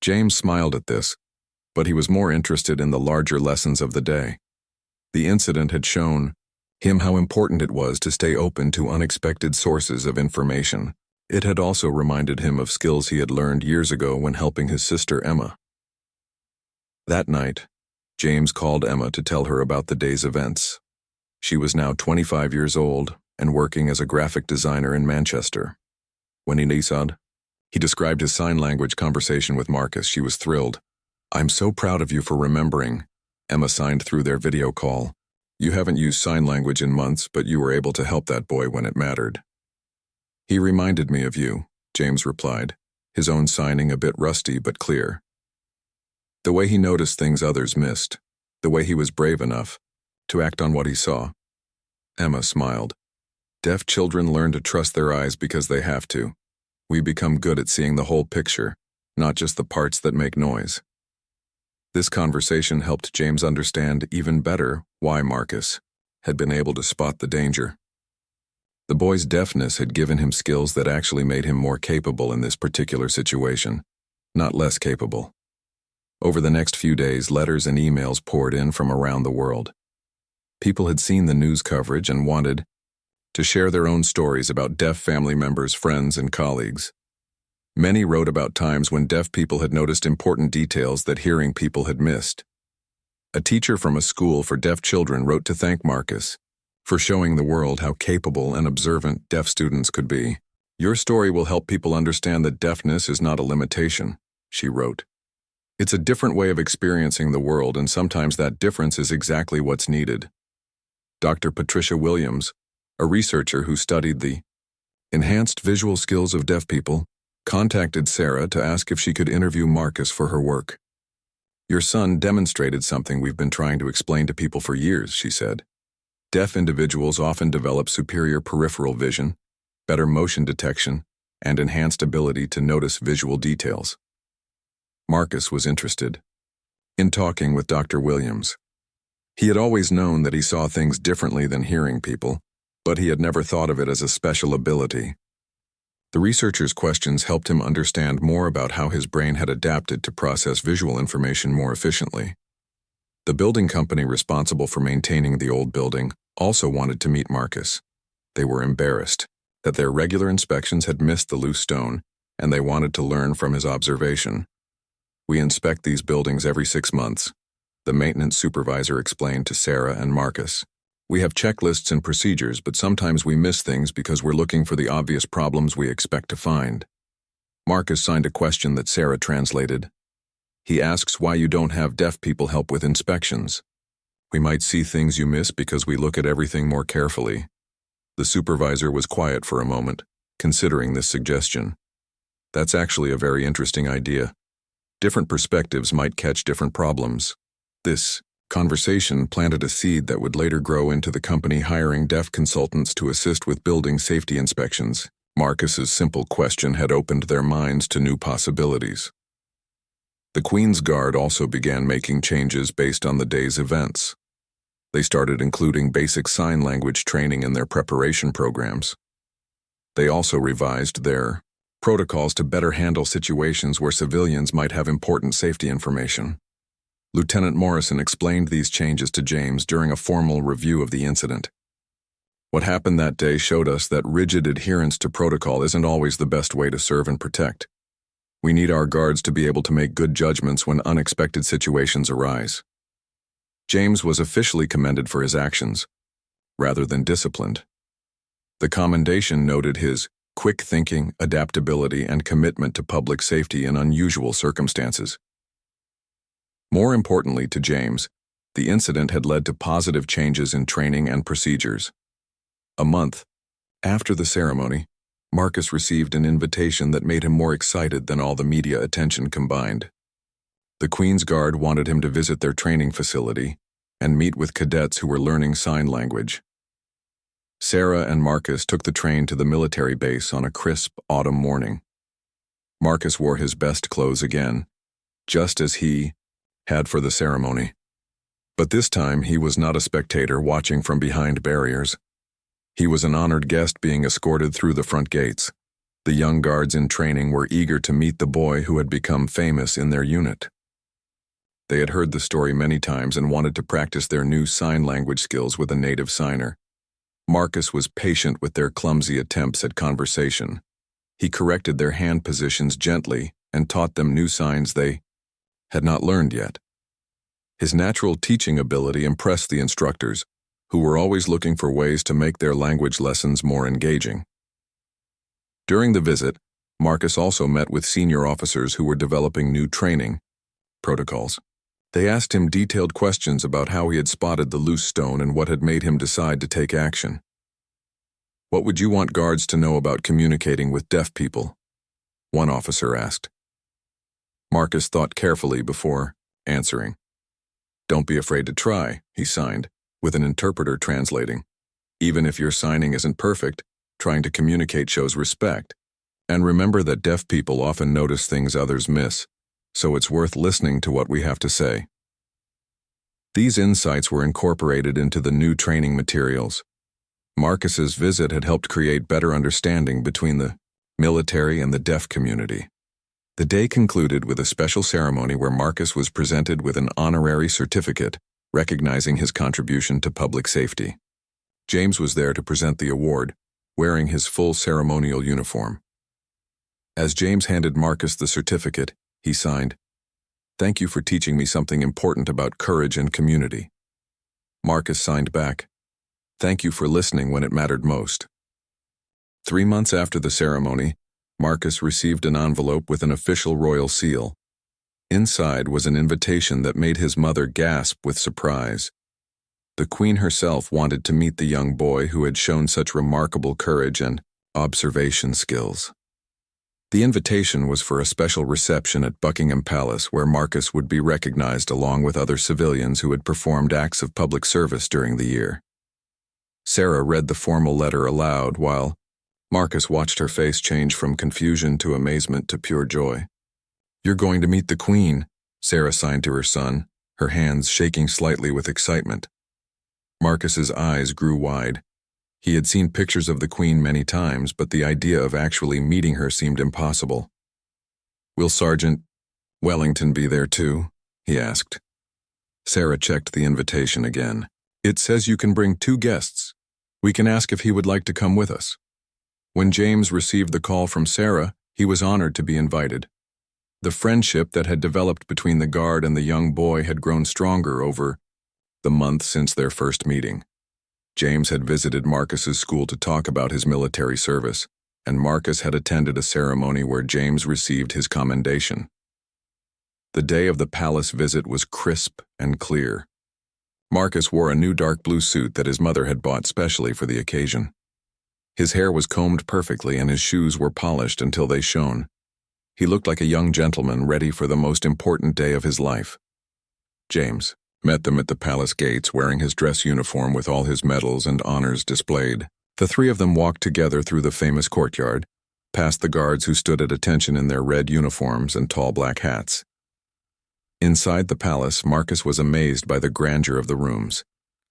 James smiled at this, but he was more interested in the larger lessons of the day. The incident had shown him how important it was to stay open to unexpected sources of information. It had also reminded him of skills he had learned years ago when helping his sister Emma. That night, James called Emma to tell her about the day's events. She was now 25 years old and working as a graphic designer in Manchester. When he described his sign language conversation with Marcus. She was thrilled. "I'm so proud of you for remembering," Emma signed through their video call. "You haven't used sign language in months, but you were able to help that boy when it mattered." "He reminded me of you," James replied, his own signing a bit rusty but clear. The way he noticed things others missed, the way he was brave enough to act on what he saw. Emma smiled. "Deaf children learn to trust their eyes because they have to. We become good at seeing the whole picture, not just the parts that make noise." This conversation helped James understand even better why Marcus had been able to spot the danger. The boy's deafness had given him skills that actually made him more capable in this particular situation, not less capable. Over the next few days, letters and emails poured in from around the world. People had seen the news coverage and wanted to share their own stories about deaf family members, friends, and colleagues. Many wrote about times when deaf people had noticed important details that hearing people had missed. A teacher from a school for deaf children wrote to thank Marcus for showing the world how capable and observant deaf students could be. "Your story will help people understand that deafness is not a limitation," she wrote. "It's a different way of experiencing the world, and sometimes that difference is exactly what's needed." Dr. Patricia Williams, a researcher who studied the enhanced visual skills of deaf people, contacted Sarah to ask if she could interview Marcus for her work. "Your son demonstrated something we've been trying to explain to people for years," she said. "Deaf individuals often develop superior peripheral vision, better motion detection, and enhanced ability to notice visual details." Marcus was interested in talking with Dr. Williams. He had always known that he saw things differently than hearing people, but he had never thought of it as a special ability. The researcher's questions helped him understand more about how his brain had adapted to process visual information more efficiently. The building company responsible for maintaining the old building also wanted to meet Marcus. They were embarrassed that their regular inspections had missed the loose stone, and they wanted to learn from his observation. "We inspect these buildings every 6 months," the maintenance supervisor explained to Sarah and Marcus. "We have checklists and procedures, but sometimes we miss things because we're looking for the obvious problems we expect to find." Marcus signed a question that Sarah translated. He asks why you don't have deaf people help with inspections. "We might see things you miss because we look at everything more carefully." The supervisor was quiet for a moment, considering this suggestion. "That's actually a very interesting idea. Different perspectives might catch different problems." This conversation planted a seed that would later grow into the company hiring deaf consultants to assist with building safety inspections. Marcus's simple question had opened their minds to new possibilities. The Queen's Guard also began making changes based on the day's events. They started including basic sign language training in their preparation programs. They also revised their protocols to better handle situations where civilians might have important safety information. Lieutenant Morrison explained these changes to James during a formal review of the incident. "What happened that day showed us that rigid adherence to protocol isn't always the best way to serve and protect. We need our guards to be able to make good judgments when unexpected situations arise." James was officially commended for his actions, rather than disciplined. The commendation noted his quick thinking, adaptability, and commitment to public safety in unusual circumstances. More importantly to James, the incident had led to positive changes in training and procedures. A month after the ceremony, Marcus received an invitation that made him more excited than all the media attention combined. The Queen's Guard wanted him to visit their training facility and meet with cadets who were learning sign language. Sarah and Marcus took the train to the military base on a crisp autumn morning. Marcus wore his best clothes again, just as he had for the ceremony. But this time he was not a spectator watching from behind barriers. He was an honored guest being escorted through the front gates. The young guards in training were eager to meet the boy who had become famous in their unit. They had heard the story many times and wanted to practice their new sign language skills with a native signer. Marcus was patient with their clumsy attempts at conversation. He corrected their hand positions gently and taught them new signs they had not learned yet. His natural teaching ability impressed the instructors, who were always looking for ways to make their language lessons more engaging. During the visit, Marcus also met with senior officers who were developing new training protocols. They asked him detailed questions about how he had spotted the loose stone and what had made him decide to take action. "What would you want guards to know about communicating with deaf people?" one officer asked. Marcus thought carefully before answering. "Don't be afraid to try," he signed, with an interpreter translating. "Even if your signing isn't perfect, trying to communicate shows respect. And remember that deaf people often notice things others miss. so it's worth listening to what we have to say. These insights were incorporated into the new training materials. Marcus's visit had helped create better understanding between the military and the deaf community. The day concluded with a special ceremony where Marcus was presented with an honorary certificate recognizing his contribution to public safety. James was there to present the award, wearing his full ceremonial uniform. As James handed Marcus the certificate, he signed, "Thank you for teaching me something important about courage and community." Marcus signed back, "Thank you for listening when it mattered most." 3 months after the ceremony, Marcus received an envelope with an official royal seal. Inside was an invitation that made his mother gasp with surprise. The Queen herself wanted to meet the young boy who had shown such remarkable courage and observation skills. The invitation was for a special reception at Buckingham Palace where Marcus would be recognized along with other civilians who had performed acts of public service during the year. Sarah read the formal letter aloud while Marcus watched her face change from confusion to amazement to pure joy. "You're going to meet the Queen," Sarah signed to her son, her hands shaking slightly with excitement. Marcus's eyes grew wide. He had seen pictures of the Queen many times, but the idea of actually meeting her seemed impossible. "Will Sergeant Wellington be there too?" he asked. Sarah checked the invitation again. "It says you can bring 2 guests. We can ask if he would like to come with us." When James received the call from Sarah, he was honored to be invited. The friendship that had developed between the guard and the young boy had grown stronger over the month since their first meeting. James had visited Marcus's school to talk about his military service, and Marcus had attended a ceremony where James received his commendation. The day of the palace visit was crisp and clear. Marcus wore a new dark blue suit that his mother had bought specially for the occasion. His hair was combed perfectly and his shoes were polished until they shone. He looked like a young gentleman ready for the most important day of his life. James met them at the palace gates wearing his dress uniform with all his medals and honors displayed. The 3 of them walked together through the famous courtyard, past the guards who stood at attention in their red uniforms and tall black hats. Inside the palace, Marcus was amazed by the grandeur of the rooms.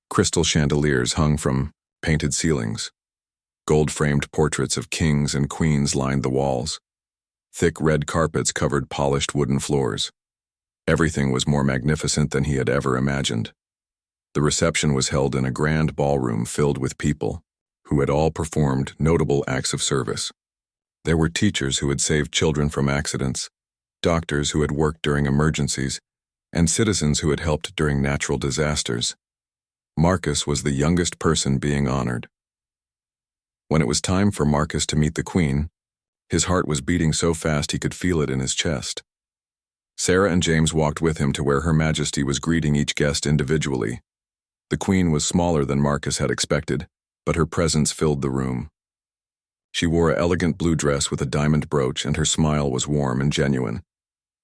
Crystal chandeliers hung from painted ceilings. Gold-framed portraits of kings and queens lined the walls. Thick red carpets covered polished wooden floors. Everything was more magnificent than he had ever imagined. The reception was held in a grand ballroom filled with people who had all performed notable acts of service. There were teachers who had saved children from accidents, doctors who had worked during emergencies, and citizens who had helped during natural disasters. Marcus was the youngest person being honored. When it was time for Marcus to meet the Queen, his heart was beating so fast he could feel it in his chest. Sarah and James walked with him to where Her Majesty was greeting each guest individually. The Queen was smaller than Marcus had expected, but her presence filled the room. She wore an elegant blue dress with a diamond brooch, and her smile was warm and genuine.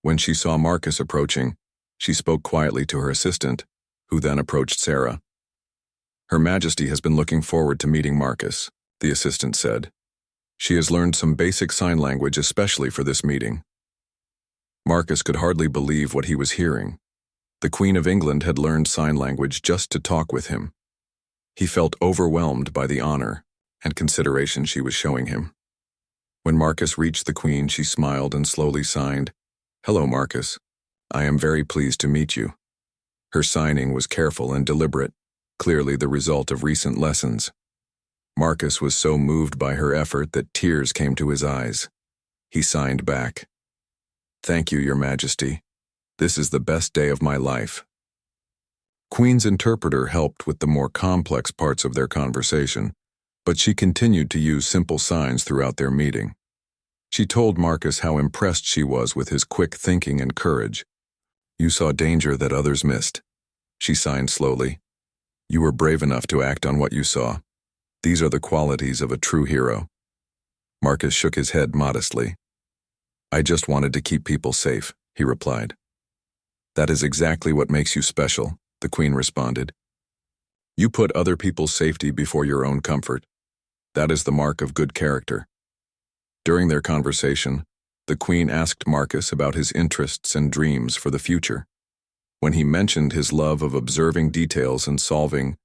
When she saw Marcus approaching, she spoke quietly to her assistant, who then approached Sarah. "Her Majesty has been looking forward to meeting Marcus," the assistant said. "She has learned some basic sign language especially for this meeting." Marcus could hardly believe what he was hearing. The Queen of England had learned sign language just to talk with him. He felt overwhelmed by the honor and consideration she was showing him. When Marcus reached the Queen, she smiled and slowly signed, "Hello, Marcus. I am very pleased to meet you." Her signing was careful and deliberate, clearly the result of recent lessons. Marcus was so moved by her effort that tears came to his eyes. He signed back, "Thank you, Your Majesty. This is the best day of my life." Queen's interpreter helped with the more complex parts of their conversation, but she continued to use simple signs throughout their meeting. She told Marcus how impressed she was with his quick thinking and courage. "You saw danger that others missed," she signed slowly. "You were brave enough to act on what you saw. These are the qualities of a true hero." Marcus shook his head modestly. "I just wanted to keep people safe," he replied. "That is exactly what makes you special," the Queen responded. "You put other people's safety before your own comfort. That is the mark of good character." During their conversation, the Queen asked Marcus about his interests and dreams for the future. When he mentioned his love of observing details and solving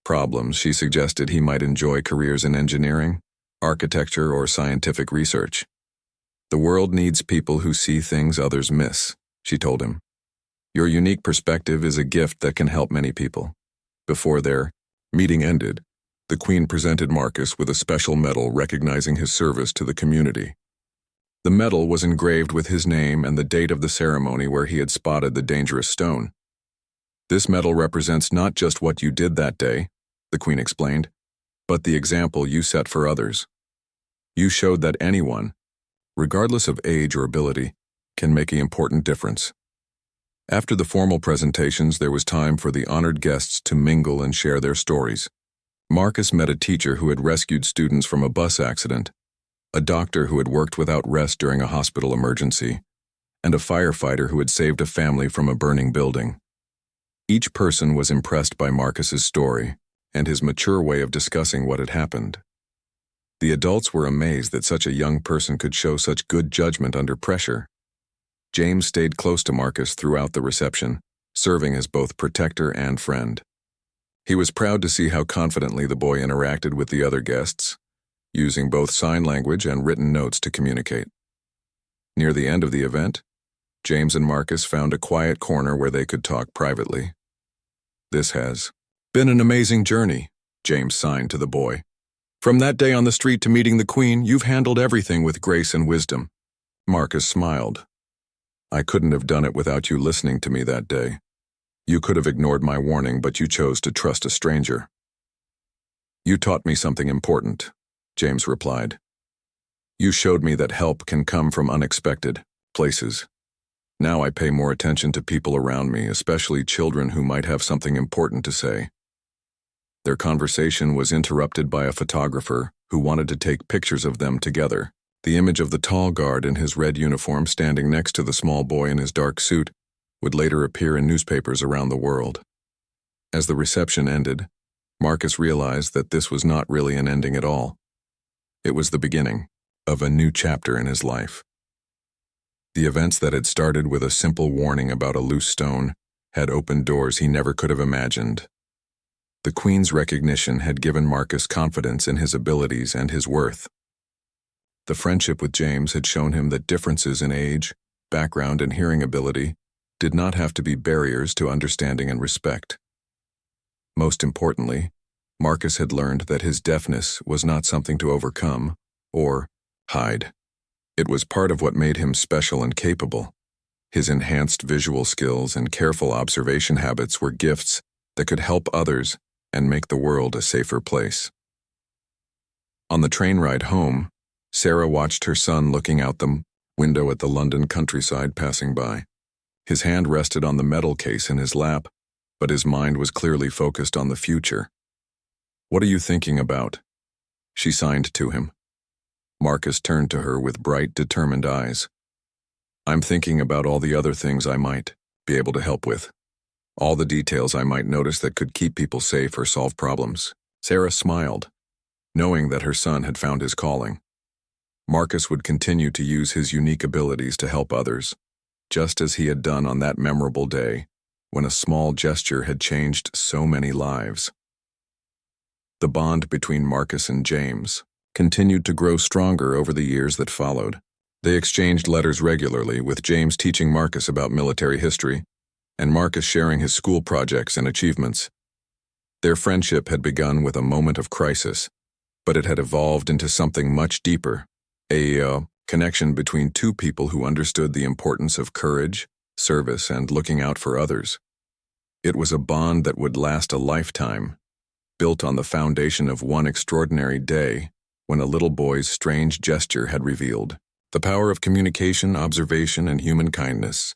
problems, she suggested he might enjoy careers in engineering, architecture, or scientific research. "The world needs people who see things others miss," she told him. "Your unique perspective is a gift that can help many people." Before their meeting ended, the Queen presented Marcus with a special medal recognizing his service to the community. The medal was engraved with his name and the date of the ceremony where he had spotted the dangerous stone. "This medal represents not just what you did that day," the Queen explained, "but the example you set for others. You showed that anyone, regardless of age or ability, can make an important difference." After the formal presentations, there was time for the honored guests to mingle and share their stories. Marcus met a teacher who had rescued students from a bus accident, a doctor who had worked without rest during a hospital emergency, and a firefighter who had saved a family from a burning building. Each person was impressed by Marcus's story and his mature way of discussing what had happened. The adults were amazed that such a young person could show such good judgment under pressure. James stayed close to Marcus throughout the reception, serving as both protector and friend. He was proud to see how confidently the boy interacted with the other guests, using both sign language and written notes to communicate. Near the end of the event, James and Marcus found a quiet corner where they could talk privately. "This has been an amazing journey," James signed to the boy. "From that day on the street to meeting the Queen, you've handled everything with grace and wisdom." Marcus smiled. "I couldn't have done it without you listening to me that day. You could have ignored my warning, but you chose to trust a stranger." "You taught me something important," James replied. "You showed me that help can come from unexpected places. Now I pay more attention to people around me, especially children who might have something important to say." Their conversation was interrupted by a photographer who wanted to take pictures of them together. The image of the tall guard in his red uniform standing next to the small boy in his dark suit would later appear in newspapers around the world. As the reception ended, Marcus realized that this was not really an ending at all. It was the beginning of a new chapter in his life. The events that had started with a simple warning about a loose stone had opened doors he never could have imagined. The Queen's recognition had given Marcus confidence in his abilities and his worth. The friendship with James had shown him that differences in age, background, and hearing ability did not have to be barriers to understanding and respect. Most importantly, Marcus had learned that his deafness was not something to overcome or hide. It was part of what made him special and capable. His enhanced visual skills and careful observation habits were gifts that could help others and make the world a safer place. On the train ride home, Sarah watched her son looking out the window at the London countryside passing by. His hand rested on the medal case in his lap, but his mind was clearly focused on the future. "What are you thinking about?" she signed to him. Marcus turned to her with bright, determined eyes. "I'm thinking about all the other things I might be able to help with. All the details I might notice that could keep people safe or solve problems." Sarah smiled, knowing that her son had found his calling. Marcus would continue to use his unique abilities to help others, just as he had done on that memorable day when a small gesture had changed so many lives. The bond between Marcus and James continued to grow stronger over the years that followed. They exchanged letters regularly, with James teaching Marcus about military history and Marcus sharing his school projects and achievements. Their friendship had begun with a moment of crisis, but it had evolved into something much deeper, a connection between two people who understood the importance of courage, service, and looking out for others. It was a bond that would last a lifetime, built on the foundation of one extraordinary day when a little boy's strange gesture had revealed the power of communication, observation, and human kindness.